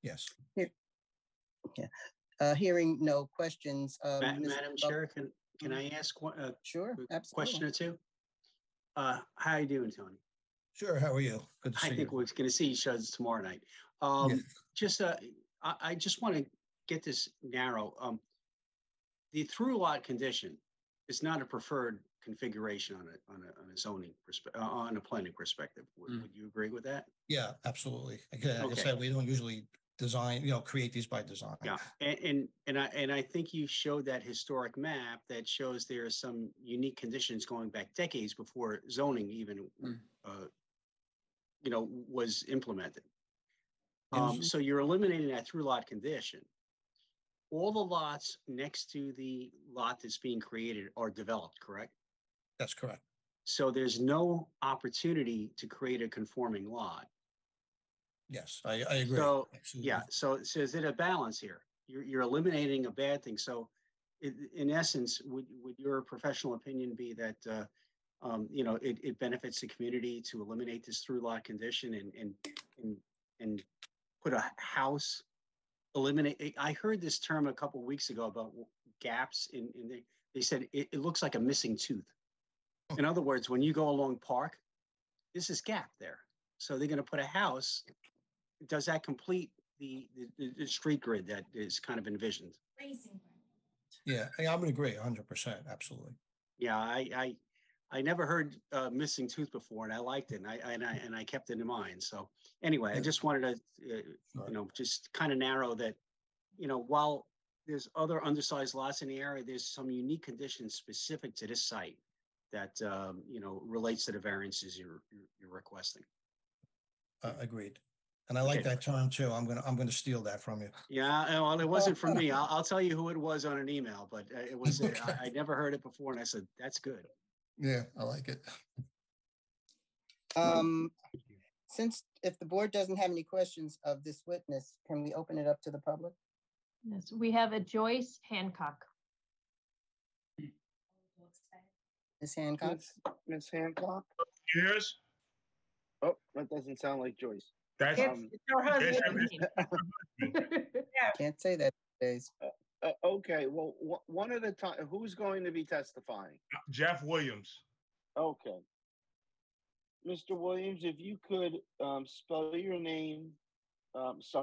Yes. Yeah. Hearing no questions. Madam Chair, can I ask one sure, absolutely. question or two? How you doing, Tony? Sure. How are you? Good to see you. I think we're going to see each other tomorrow night. I just want to get this narrow. The through lot condition is not a preferred configuration on a zoning on a planning perspective. Would you agree with that? Yeah, absolutely. Like I said, we don't usually design, create these by design. Yeah, and I think you showed that historic map that shows there are some unique conditions going back decades before zoning even was implemented. So you're eliminating that through lot condition. All the lots next to the lot that's being created are developed, correct? That's correct. So there's no opportunity to create a conforming lot. Yes, I agree. So absolutely. yeah, so is it a balance here? You're eliminating a bad thing. So in essence, would your professional opinion be that it benefits the community to eliminate this through lot condition and put a house, eliminate? I heard this term a couple of weeks ago about gaps they said it looks like a missing tooth. In other words, when you go along Park, this is gap there. So they're going to put a house. Does that complete the street grid that is kind of envisioned? Yeah, I'm going to agree 100%. Absolutely. Yeah, I never heard missing tooth before, and I liked it, and I kept it in mind. So anyway, I just wanted to just kind of narrow that, while there's other undersized lots in the area, there's some unique conditions specific to this site that relates to the variances you're requesting. Agreed. And I like that term too. I'm gonna steal that from you. Yeah, well, it wasn't from me. I'll tell you who it was on an email, but it was I never heard it before, and I said that's good. Yeah, I like it. Since if the board doesn't have any questions of this witness, can we open it up to the public? Yes, we have a Joyce Hancock. Ms. Hancock? Ms. Hancock? Yes. Oh, that doesn't sound like Joyce. That's your husband. Can't say that these days. Okay, well, one at a time. Who's going to be testifying? Jeff Williams. Okay. Mr. Williams, if you could spell your name,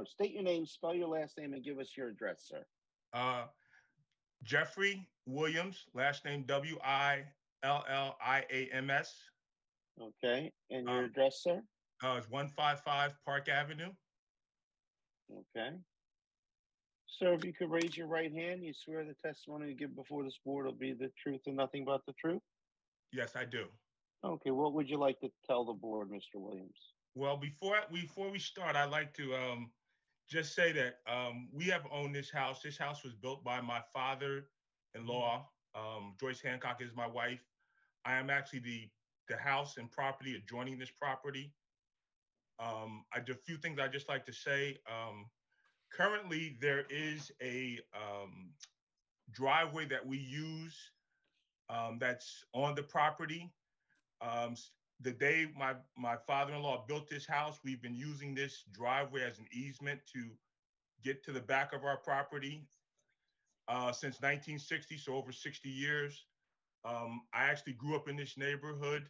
state your name, spell your last name, and give us your address, sir. Jeffrey Williams, last name Williams. Okay, and your address, sir? It's 155 Park Avenue. Okay. Sir, if you could raise your right hand, you swear the testimony you give before this board will be the truth and nothing but the truth? Yes, I do. Okay, what would you like to tell the board, Mr. Williams? Well, before we start, I'd like to just say that we have owned this house. This house was built by my father-in-law. Joyce Hancock is my wife. I am actually the house and property adjoining this property. A few things I'd just like to say. Currently, there is a driveway that we use that's on the property. The day my father-in-law built this house, we've been using this driveway as an easement to get to the back of our property since 1960, so over 60 years. I actually grew up in this neighborhood.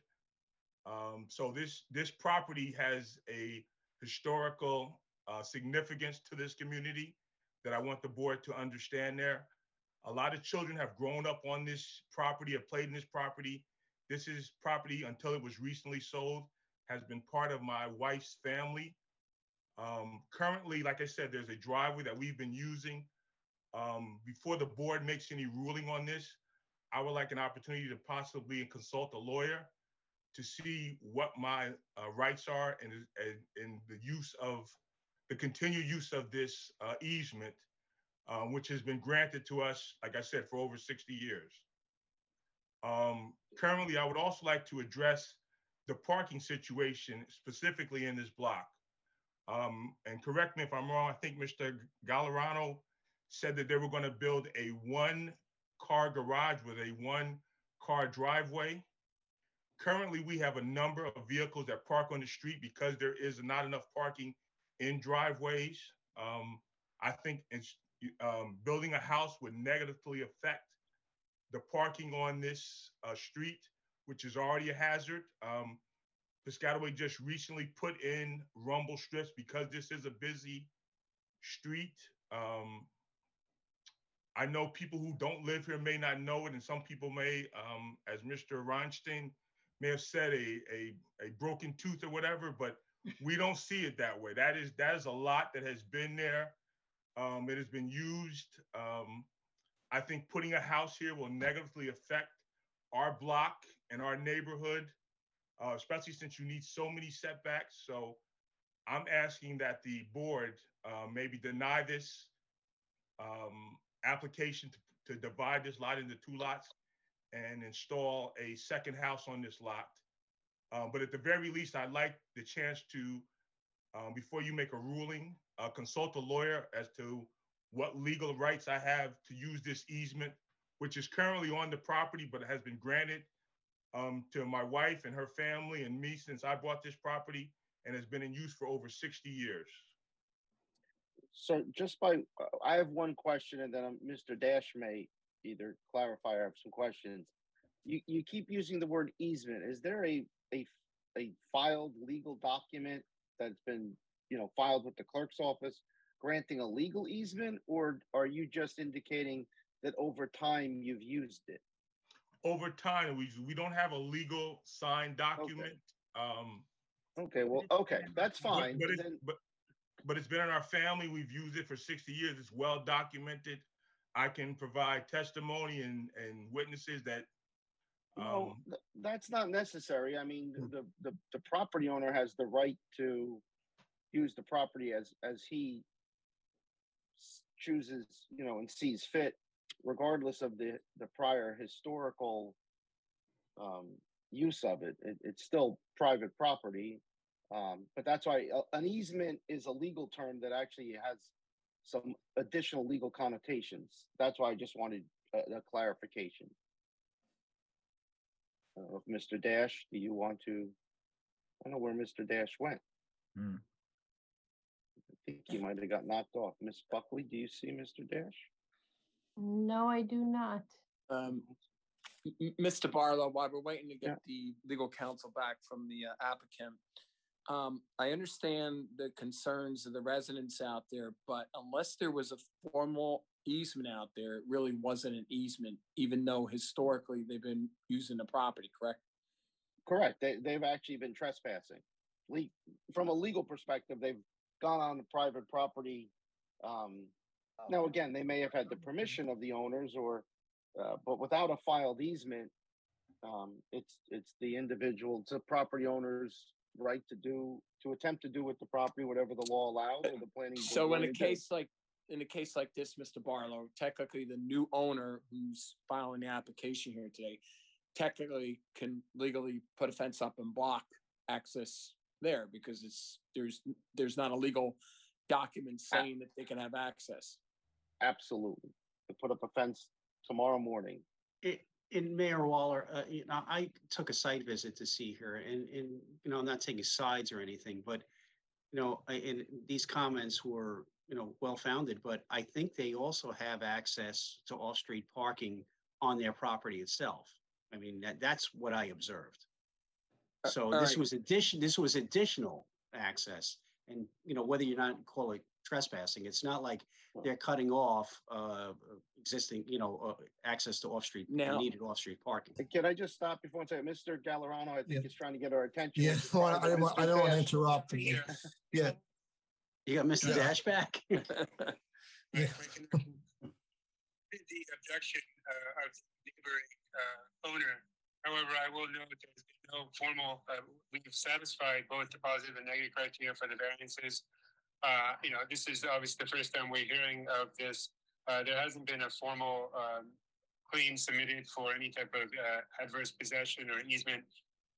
So this property has a historical significance to this community that I want the board to understand there. A lot of children have grown up on this property, have played in this property. This is property, until it was recently sold, has been part of my wife's family. Currently, like I said, there's a driveway that we've been using. Before the board makes any ruling on this, I would like an opportunity to possibly consult a lawyer to see what my rights are and the continued use of this easement, which has been granted to us, like I said, for over 60 years. Currently, I would also like to address the parking situation specifically in this block. And correct me if I'm wrong, I think Mr. Gallerano said that they were going to build a 1-car garage with a 1-car driveway. Currently, we have a number of vehicles that park on the street because there is not enough parking in driveways. I think building a house would negatively affect the parking on this street, which is already a hazard. Piscataway just recently put in rumble strips because this is a busy street. I know people who don't live here may not know it, and some people may, as Mr. Reinstein may have said, a broken tooth or whatever, but we don't see it that way. That is a lot that has been there. It has been used. I think putting a house here will negatively affect our block and our neighborhood, especially since you need so many setbacks. So I'm asking that the board maybe deny this application to divide this lot into 2 lots and install a second house on this lot. But at the very least, I'd like the chance to, before you make a ruling, consult a lawyer as to what legal rights I have to use this easement, which is currently on the property, but it has been granted to my wife and her family and me since I bought this property, and has been in use for over 60 years. So I have one question, and then Mr. Dash may either clarify or have some questions. You keep using the word easement. Is there a filed legal document that's been filed with the clerk's office granting a legal easement, or are you just indicating that over time you've used it? Over time, we don't have a legal signed document. Okay, well, okay, that's fine. But it's been in our family. We've used it for 60 years. It's well documented. I can provide testimony and witnesses that. No, that's not necessary. I mean, the property owner has the right to use the property as he chooses, and sees fit, regardless of the prior historical use of it. It's still private property. But that's why an easement is a legal term that actually has some additional legal connotations. That's why I just wanted a clarification. Mr. Dash, do you want to? I don't know where Mr. Dash went. I think he might have got knocked off. Miss Buckley, do you see Mr. Dash? No, I do not. Mr. Barlow, while we're waiting to get the legal counsel back from the applicant, I understand the concerns of the residents out there, but unless there was a formal easement out there, it really wasn't an easement, even though historically they've been using the property, correct? Correct. They've actually been trespassing. From a legal perspective, they've gone on the private property. Now, again, they may have had the permission of the owners, but without a filed easement, it's the individual, it's the property owner's right to attempt to do with the property whatever the law allows or the planning board. So in a case like this, Mr. Barlow, technically the new owner who's filing the application here today, technically can legally put a fence up and block access there because there's not a legal document saying that they can have access. Absolutely. To put up a fence tomorrow morning. In Mayor Waller, I took a site visit to see her, and I'm not taking sides or anything, but and these comments were well-founded, but I think they also have access to off-street parking on their property itself. I mean, that's what I observed. So this was additional access, and whether you're not call it trespassing, it's not like they're cutting off existing access to off-street needed off-street parking. Can I just stop before and say, Mr. Gallerano, I think he's trying to get our attention. Yeah, well, I don't want to interrupt. Yeah. You got Mr. Dash back. The objection of the neighboring owner. However, I will note there's been no formal, we've satisfied both the positive and negative criteria for the variances. This is obviously the first time we're hearing of this. There hasn't been a formal claim submitted for any type of adverse possession or easement.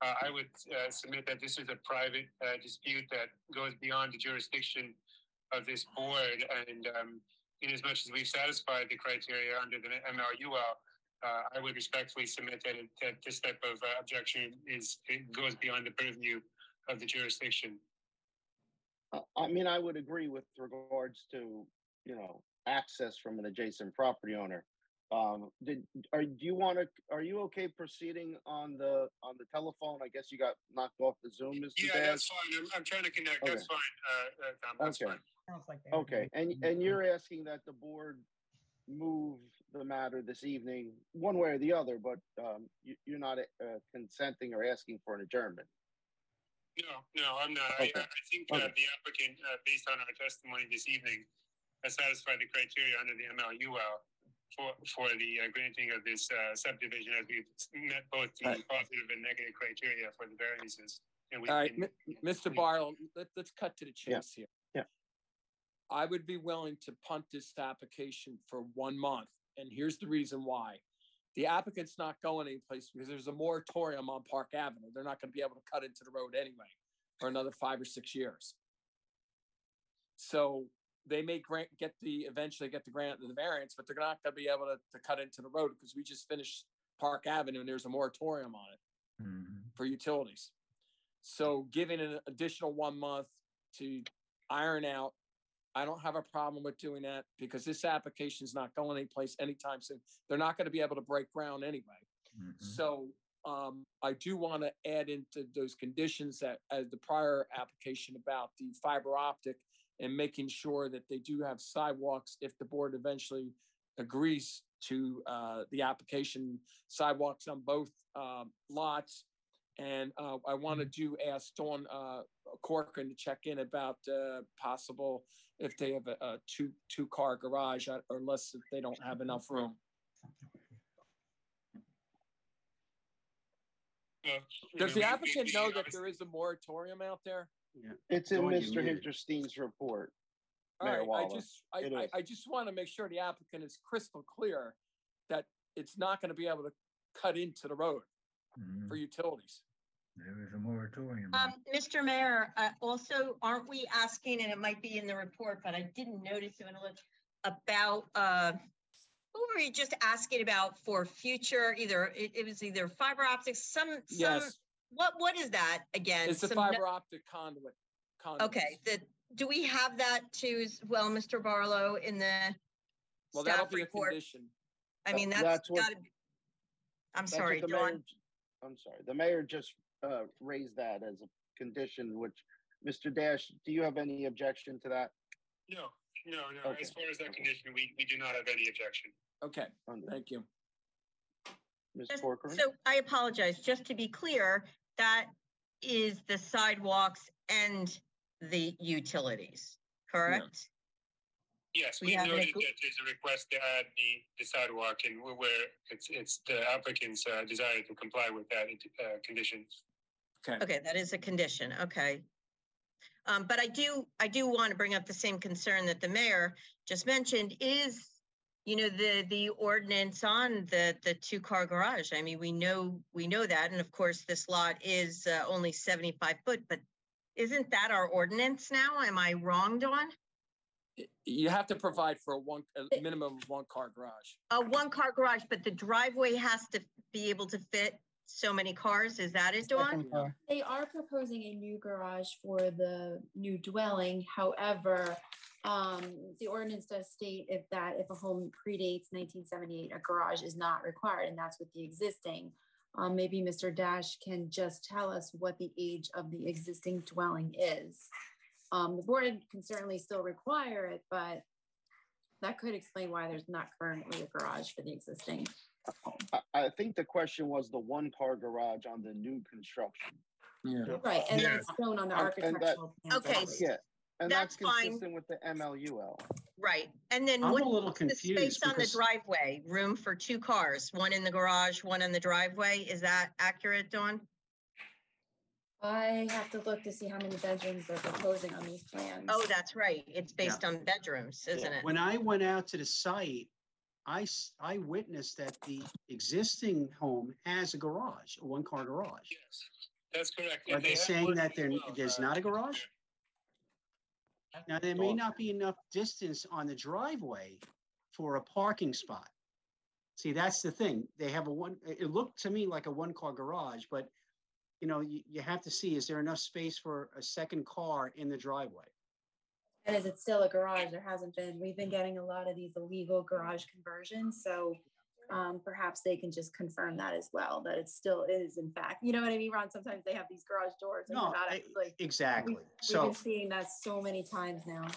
I would submit that this is a private dispute that goes beyond the jurisdiction of this board. And in as much as we've satisfied the criteria under the MLUL, I would respectfully submit that this type of objection goes beyond the purview of the jurisdiction. I mean, I would agree with regards to, access from an adjacent property owner. Are you okay proceeding on the telephone? I guess you got knocked off the Zoom, Mr. Yeah, Dash? that's fine. I'm trying to connect. Okay. That's fine, Tom. That's fine. Okay, and you're asking that the board move the matter this evening, one way or the other, but you're not consenting or asking for an adjournment. No, I'm not. Okay. I think the applicant, based on our testimony this evening, has satisfied the criteria under the MLUL for the granting of this subdivision, as we've met both the positive and negative criteria for the variances. And all right, Mr. Barlow, let's cut to the chase here. Yeah. I would be willing to punt this application for 1 month, and here's the reason why. The applicant's not going anyplace because there's a moratorium on Park Avenue. They're not going to be able to cut into the road anyway for another 5 or 6 years. So they may eventually get the grant of the variance, but they're not going to be able to cut into the road because we just finished Park Avenue and there's a moratorium on it for utilities. So giving an additional 1 month to iron out, I don't have a problem with doing that because this application is not going anyplace anytime soon. They're not going to be able to break ground anyway. So I do want to add into those conditions that as the prior application about the fiber optic and making sure that they do have sidewalks if the board eventually agrees to the application, sidewalks on both lots. And I wanted to ask Dawn Corcoran to check in about possible if they have a two-car garage, or unless if they don't have enough room. Does the applicant know that there is a moratorium out there? Yeah. It's in Mr. Hinterstein's report. All right, I just want to make sure the applicant is crystal clear that it's not going to be able to cut into the road for utilities. There is a moratorium. Mr. Mayor, also, aren't we asking, and it might be in the report, but I didn't notice it when I looked, about, who were we just asking about for future, it was either fiber optics, Yes. What is that again? It's a fiber optic conduit. Okay, do we have that too as well, Mr. Barlow, in the Well, staff that'll be report? a condition. I mean, that's gotta be, I'm sorry, Dawn. I'm sorry, the mayor just raised that as a condition, which, Mr. Dash, do you have any objection to that? No, No, Okay. as far as that condition, we do not have any objection. Okay, thank you. Ms. Just- Corcoran? So I apologize, just to be clear, that is the sidewalks and the utilities, correct? Yes, We we have an noted ag- that there's a request to add the sidewalk and where it's the applicant's desire to comply with that condition. Okay, that is a condition, okay. But I do want to bring up the same concern that the mayor just mentioned is, you know, the ordinance on the 2-car garage. I mean, we know that, and of course, this lot is only 75 foot, but isn't that our ordinance now? Am I wrong, Dawn? You have to provide for a minimum of 1-car garage. A 1-car garage, but the driveway has to be able to fit so many cars. Is that it, Dawn? They are proposing a new garage for the new dwelling. However, the ordinance does state if a home predates 1978, a garage is not required, and that's with the existing. Maybe Mr. Dash can just tell us what the age of the existing dwelling is. The board can certainly still require it, but that could explain why there's not currently a garage for the existing home. I think the question was the 1-car garage on the new construction. Yeah. Right, and that's shown on the architectural plan. Okay, Yeah, and that's that's fine. consistent with the MLUL. Right, and then I'm a what's little the space confused on the because- driveway? Room for 2 cars, one in the garage, one in the driveway. Is that accurate, Dawn? I have to look to see how many bedrooms they're proposing on these plans. Oh, that's right. It's based on bedrooms, isn't it? When I went out to the site, I witnessed that the existing home has a garage, a 1-car garage. Yes, that's correct. Are And they have saying one that as well, there's not a garage? Now, there may not be enough distance on the driveway for a parking spot. See, that's the thing. They have it looked to me like a 1-car garage, but you know, you have to see, is there enough space for a second car in the driveway? And is it still a garage? There hasn't been, we've been getting a lot of these illegal garage conversions, so perhaps they can just confirm that as well, that it still is in fact, you know what I mean, Ron? Sometimes they have these garage doors and No, they're not like. Exactly. We've been seeing that so many times now.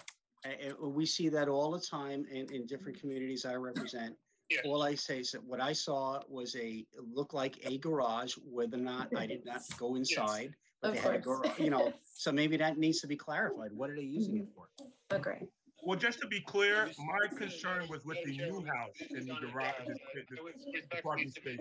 We see that all the time in different communities I represent. Yeah. All I say is that what I saw was it looked like a garage, whether or not I did not go inside, but they had a garage, you know, so maybe that needs to be clarified. What are they using it for? Agree. Well, just to be clear, my concern was with the new house in the garage, the parking space.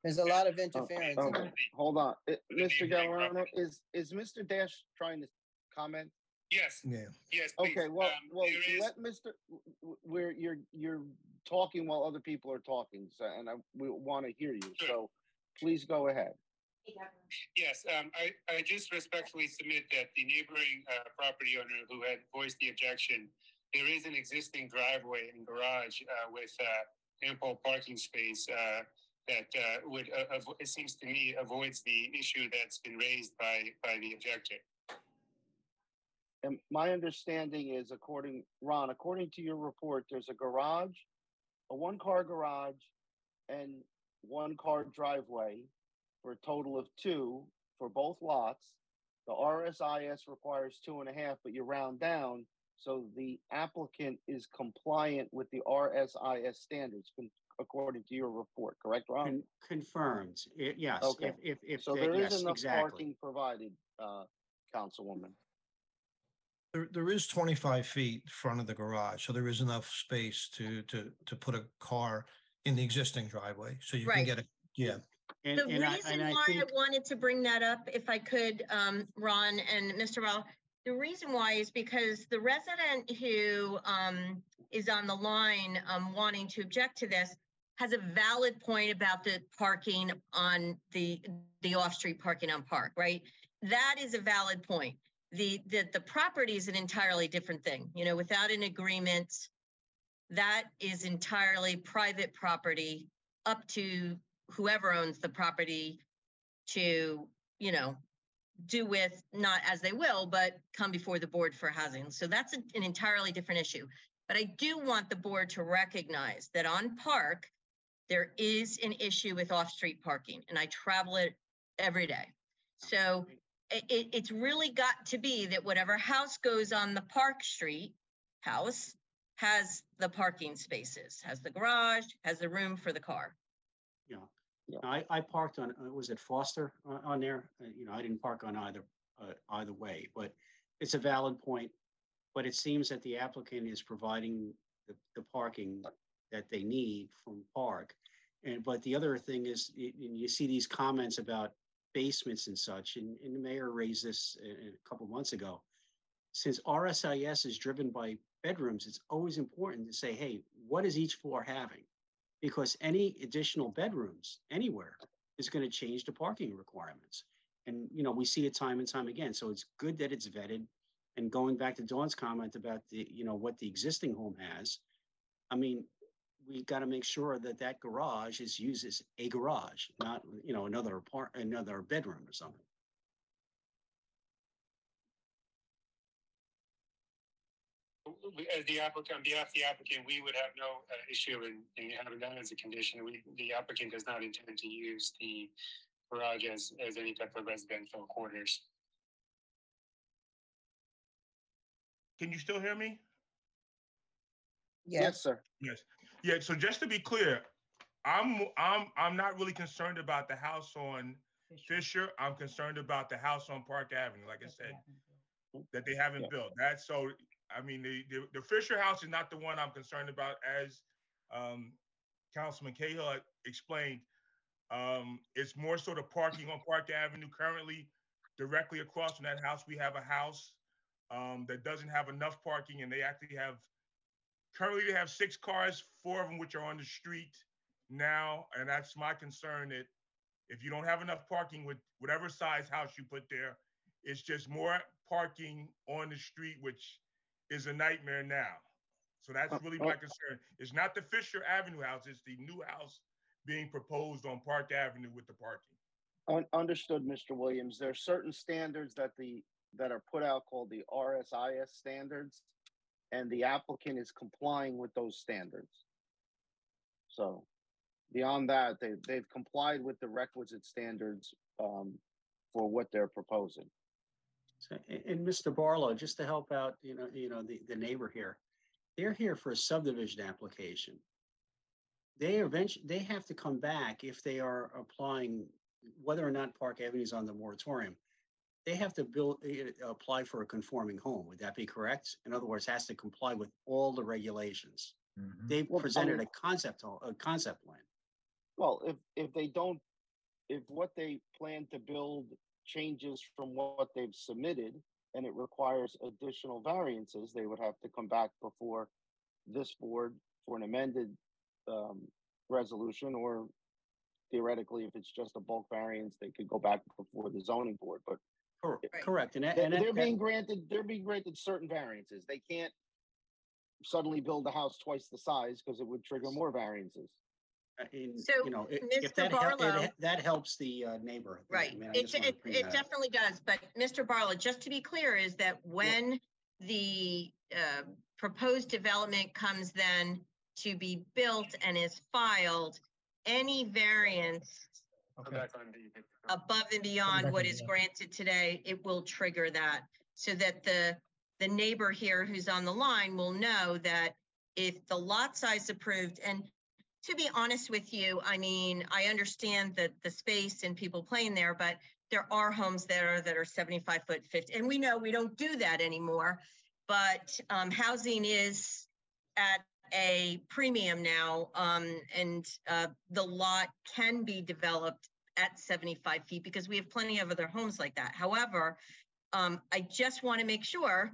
There's a lot of interference. Okay, hold on. Mr. Gallerano, is Mr. Dash trying to comment? Yes. Yeah. Yes, please. Okay, well, There is- let Mr., where you're talking while other people are talking, so, and we want to hear you, so please go ahead. Yes, I just respectfully submit that the neighboring property owner who had voiced the objection, there is an existing driveway and garage with ample parking space that would, it seems to me, avoids the issue that's been raised by the objector. And my understanding is, according to your report, there's a garage, a 1-car garage, and 1-car driveway for a total of 2 for both lots. The RSIS requires 2.5, but you round down, so the applicant is compliant with the RSIS standards, according to your report, correct, Ron? Confirmed. Yes. Okay. If So they- there is yes, enough exactly. parking provided, Councilwoman. There is 25 feet front of the garage, so there is enough space to put a car in the existing driveway, so you can Right. get a, yeah. The reason why I wanted to bring that up, if I could, Ron and Mr. Bell, the reason why is because the resident who is on the line wanting to object to this has a valid point about the parking on the off-street parking on Park, right? That is a valid point. The property is an entirely different thing. You know, without an agreement, that is entirely private property up to whoever owns the property to, you know, do with not as they will, but come before the board for housing. So that's an entirely different issue. But I do want the board to recognize that on Park, there is an issue with off-street parking, and I travel it every day. So it's really got to be that whatever house goes on the Park Street house has the parking spaces, has the garage, has the room for the car. Yeah. I parked on, was it Foster on there? I didn't park on either way, but it's a valid point. But it seems that the applicant is providing the parking that they need from Park. But the other thing is, you see these comments about basements and such, and the mayor raised this a couple months ago. Since RSIS is driven by bedrooms, it's always important to say, hey, what is each floor having? Because any additional bedrooms anywhere is going to change the parking requirements. And, we see it time and time again. So it's good that it's vetted. And going back to Dawn's comment about what the existing home has, I mean, we got to make sure that that garage is used as a garage, not, another bedroom or something. As the applicant, on behalf of the applicant, we would have no issue in having that as a condition. The applicant does not intend to use the garage as any type of residential quarters. Can you still hear me? Yes, sir. Yes. Yeah. So just to be clear, I'm not really concerned about the house on Fisher. I'm concerned about the house on Park Avenue, like I said, that they haven't built. That's so. I mean, the Fisher house is not the one I'm concerned about, as Councilman Cahill explained. It's more sort of parking on Park Avenue. Currently, directly across from that house, we have a house that doesn't have enough parking, and they actually have, currently they have 6 cars, 4 of them which are on the street now, and that's my concern, that if you don't have enough parking with whatever size house you put there, it's just more parking on the street, which is a nightmare now. So that's really my concern. It's not the Fisher Avenue house, it's the new house being proposed on Park Avenue with the parking. Understood, Mr. Williams. There are certain standards that are put out called the RSIS standards, and the applicant is complying with those standards. So beyond that, they've complied with the requisite standards for what they're proposing. So, and Mr. Barlow, just to help out, the neighbor here, they're here for a subdivision application. They have to come back if they are applying, whether or not Park Avenue is on the moratorium. They have to apply for a conforming home. Would that be correct? In other words, has to comply with all the regulations. Mm-hmm. They've presented a concept plan. Well, if what they plan to build changes from what they've submitted and it requires additional variances, they would have to come back before this board for an amended resolution, or theoretically, if it's just a bulk variance, they could go back before the zoning board. But correct, and they're being granted certain variances. They can't suddenly build a house twice the size because it would trigger more variances. If that helps the neighbor. Right. I mean, it definitely does. But Mr. Barlow, just to be clear, is that when the proposed development comes then to be built and is filed, any variance above and beyond what is granted today, it will trigger that, so that the neighbor here who's on the line will know that if the lot size approved, and to be honest with you, I mean, I understand that the space and people playing there, but there are homes there that are 75 foot, 50, and we know we don't do that anymore, but housing is at a premium now, and the lot can be developed at 75 feet because we have plenty of other homes like that. However, I just want to make sure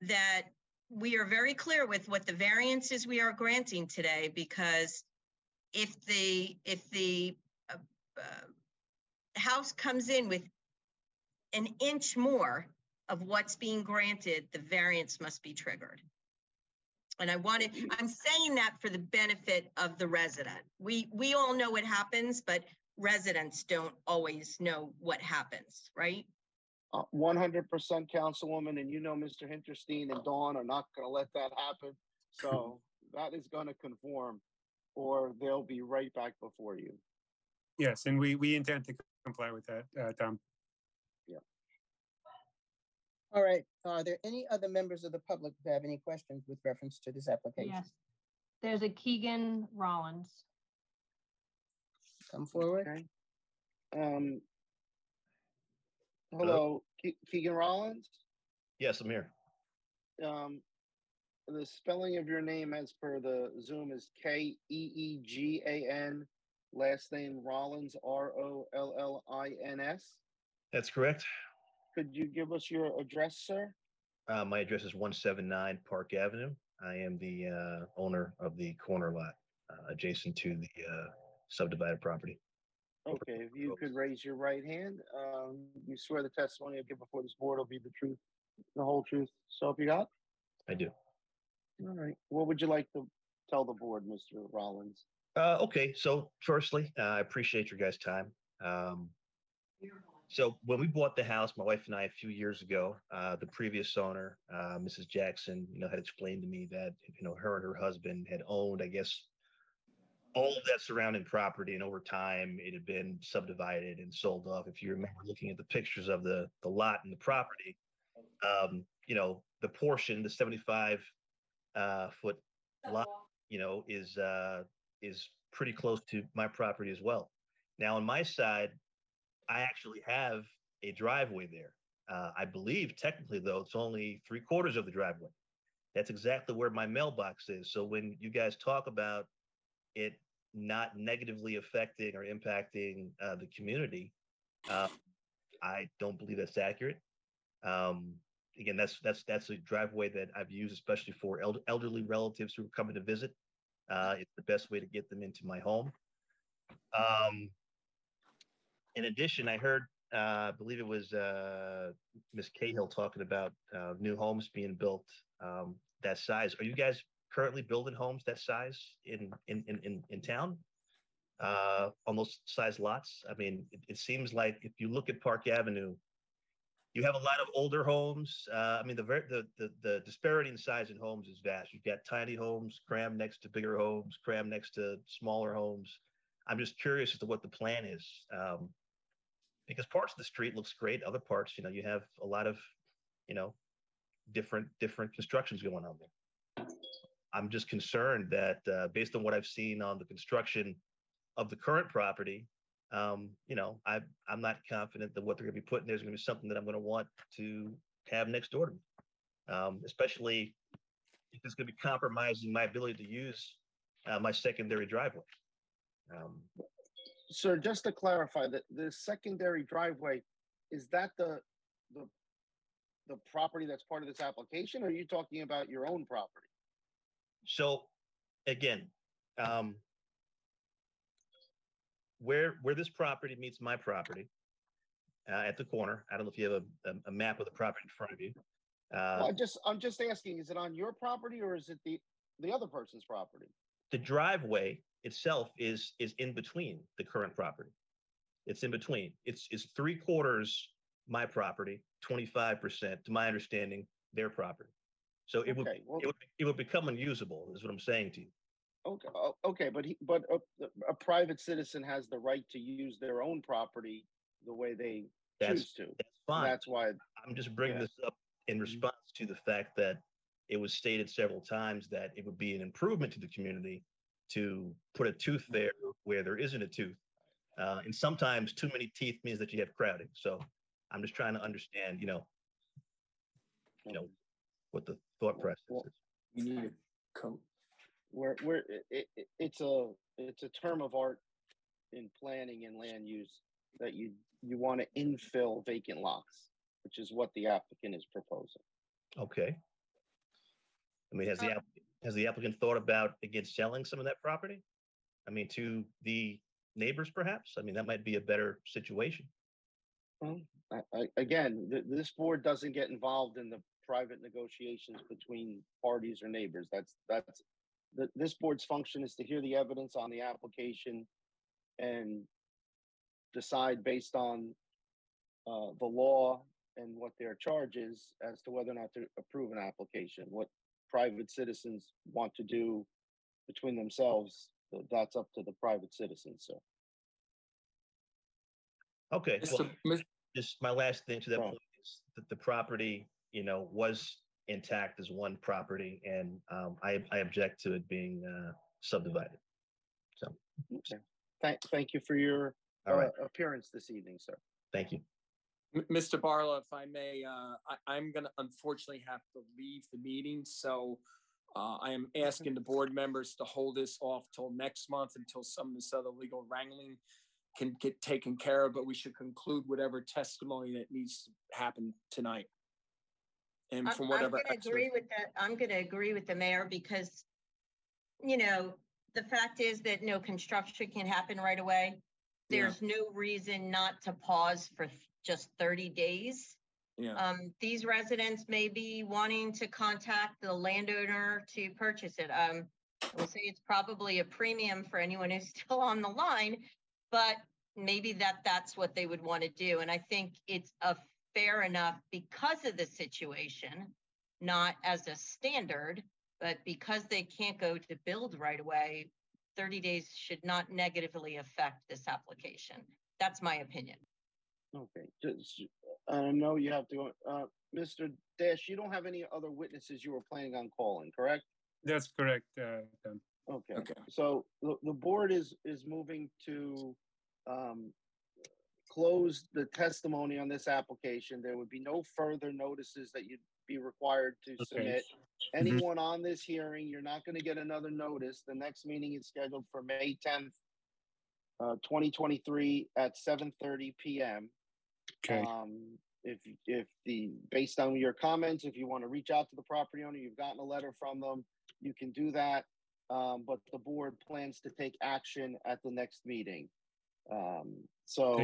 that we are very clear with what the variances we are granting today, because if the house comes in with an inch more of what's being granted, the variance must be triggered. And I'm saying that for the benefit of the resident. We all know what happens, but residents don't always know what happens, right? 100%, Councilwoman, and Mr. Hinterstein and Dawn are not going to let that happen. So that is going to conform, or they'll be right back before you. Yes, and we intend to comply with that, Tom. Yeah. All right, are there any other members of the public who have any questions with reference to this application? Yes. There's a Keegan Rollins. Come forward. Okay. Hello, Keegan Rollins? Yes, I'm here. The spelling of your name as per the Zoom is Keegan, last name Rollins, Rollins. That's correct. Could you give us your address, sir? My address is 179 Park Avenue. I am the owner of the corner lot adjacent to the subdivided property. Okay, if you could raise your right hand, you swear the testimony I give before this board will be the truth, the whole truth. So if you got? I do. All right. What would you like to tell the board, Mr. Rollins? Okay, so firstly, I appreciate your guys' time. So when we bought the house, my wife and I, a few years ago, the previous owner, Mrs. Jackson, had explained to me that, her and her husband had owned, I guess, all of that surrounding property, and over time it had been subdivided and sold off. If you remember looking at the pictures of the lot and the property, the portion, the 75 foot lot, is pretty close to my property as well. Now on my side, I actually have a driveway there. I believe technically though, it's only 3/4 of the driveway. That's exactly where my mailbox is. So when you guys talk about it not negatively affecting or impacting the community, I don't believe that's accurate. Again, that's a driveway that I've used, especially for elderly relatives who are coming to visit. It's the best way to get them into my home. In addition, I heard, I believe it was Ms. Cahill talking about new homes being built that size. Are you guys currently building homes that size in town on those size lots? I mean, it seems like if you look at Park Avenue, you have a lot of older homes. I mean, the disparity in size in homes is vast. You've got tiny homes crammed next to bigger homes, crammed next to smaller homes. I'm just curious as to what the plan is. Because parts of the street looks great. Other parts, you have a lot of, different constructions going on there. I'm just concerned that based on what I've seen on the construction of the current property, I'm not confident that what they're going to be putting there is going to be something that I'm going to want to have next door to me, especially if it's going to be compromising my ability to use my secondary driveway. Sir, just to clarify, that the secondary driveway, is that the property that's part of this application, or are you talking about your own property? So again, where this property meets my property at the corner, I don't know if you have a map of the property in front of you. Well, I'm just asking, is it on your property or is it the other person's property? The driveway itself is in between the current property. It's in between. It's 3/4 my property, 25%, to my understanding, their property. So it would become unusable, is what I'm saying to you. Okay, but a private citizen has the right to use their own property the way they choose to. That's fine. That's why I'm just bringing this up in response to the fact that it was stated several times that it would be an improvement to the community to put a tooth there where there isn't a tooth. And sometimes too many teeth means that you have crowding. So I'm just trying to understand, what the thought process is. You need a coat. It's a term of art in planning and land use that you want to infill vacant lots, which is what the applicant is proposing. Okay. I mean, has the applicant thought about, again, selling some of that property? I mean, to the neighbors, perhaps? I mean, that might be a better situation. Well, again, this board doesn't get involved in the private negotiations between parties or neighbors. This board's function is to hear the evidence on the application and decide based on the law and what their charge is as to whether or not to approve an application. What private citizens want to do between themselves, that's up to the private citizens. So. Okay. Well, just my last thing to that point is that the property was intact as one property, and I object to it being subdivided. So, okay. Thank you for your all right. appearance this evening, sir. Thank you. Mr. Barlow, if I may, I'm going to unfortunately have to leave the meeting. So I am asking the board members to hold this off till next month until some of this other legal wrangling can get taken care of. But we should conclude whatever testimony that needs to happen tonight. And from whatever I'm going to agree with that. I'm going to agree with the mayor because, the fact is that no construction can happen right away. There's no reason not to pause for just 30 days. Yeah. These residents may be wanting to contact the landowner to purchase it. I will say it's probably a premium for anyone who's still on the line, but maybe that's what they would want to do. And I think it's fair enough because of the situation, not as a standard, but because they can't go to build right away, 30 days should not negatively affect this application. That's my opinion. Okay, I know you have to go. Mr. Dash, you don't have any other witnesses you were planning on calling, correct? That's correct. Tom. Okay. So the board is moving to close the testimony on this application. There would be no further notices that you'd be required to submit. Anyone on this hearing, you're not going to get another notice. The next meeting is scheduled for May 10th, 2023 at 7:30 p.m. Okay. If based on your comments, if you want to reach out to the property owner, you've gotten a letter from them, you can do that. But the board plans to take action at the next meeting. So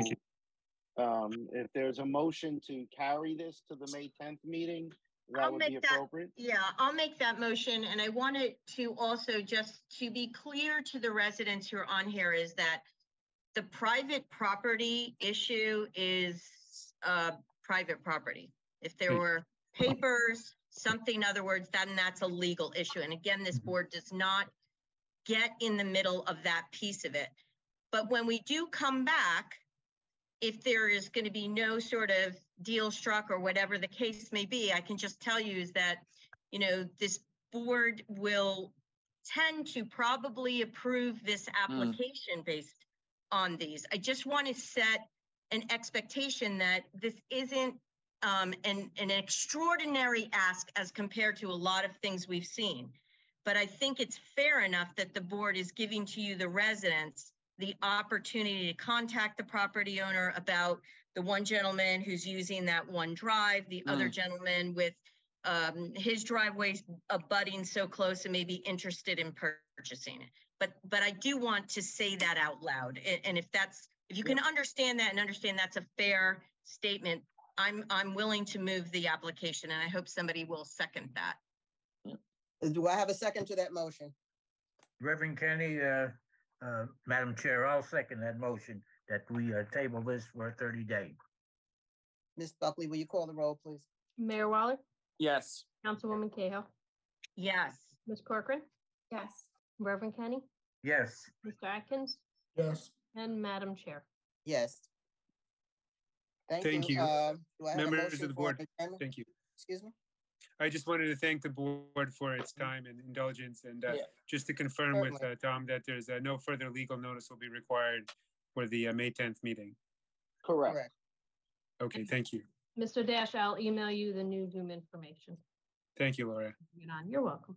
if there's a motion to carry this to the May 10th meeting, that would be appropriate. I'll make that motion. And I wanted to also just to be clear to the residents who are on here is that the private property issue is private property. If there were papers, something, in other words, then that's a legal issue. And again, this board does not get in the middle of that piece of it. But when we do come back, if there is going to be no sort of deal struck or whatever the case may be, I can just tell you is that, this board will tend to probably approve this application based on these. I just want to set an expectation that this isn't an extraordinary ask as compared to a lot of things we've seen. But I think it's fair enough that the board is giving to you, the residents, the opportunity to contact the property owner about the one gentleman who's using that one drive, the other gentleman with his driveway abutting so close and may be interested in purchasing it. But I do want to say that out loud. And if you can understand that and understand that's a fair statement, I'm willing to move the application, and I hope somebody will second that. Do I have a second to that motion? Reverend Kenny, Madam Chair, I'll second that motion that we table this for 30 days. Ms. Buckley, will you call the roll, please? Mayor Waller, Yes. Councilwoman Cahill, Yes. Ms. Corcoran, Yes. Reverend Kenny, Yes. Mr. Atkins, Yes. and Madam Chair. Yes. Thank you. Thank you. Do I have a Members motion of the for board, adjournment? thank you. Excuse me? I just wanted to thank the board for its time and indulgence, and just to confirm with Tom that there's no further legal notice will be required for the May 10th meeting. Correct. Okay, thank you. Mr. Dash, I'll email you the new Zoom information. Thank you, Laura. You're welcome.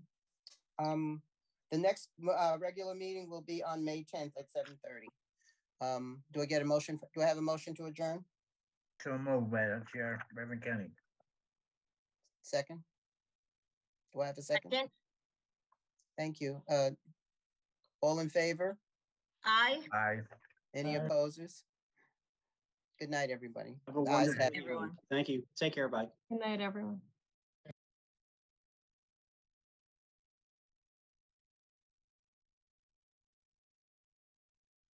The next regular meeting will be on May 10th at 7:30. Do I get a motion? Do I have a motion to adjourn? So moved, Madam Chair. Reverend Kenny. Second? Do I have a second? Second. Thank you. All in favor? Aye. Aye. Any opposers? Good night, everybody. Have a The ayes wonderful have it. evening. Thank you. Take care. Bye. Good night, everyone.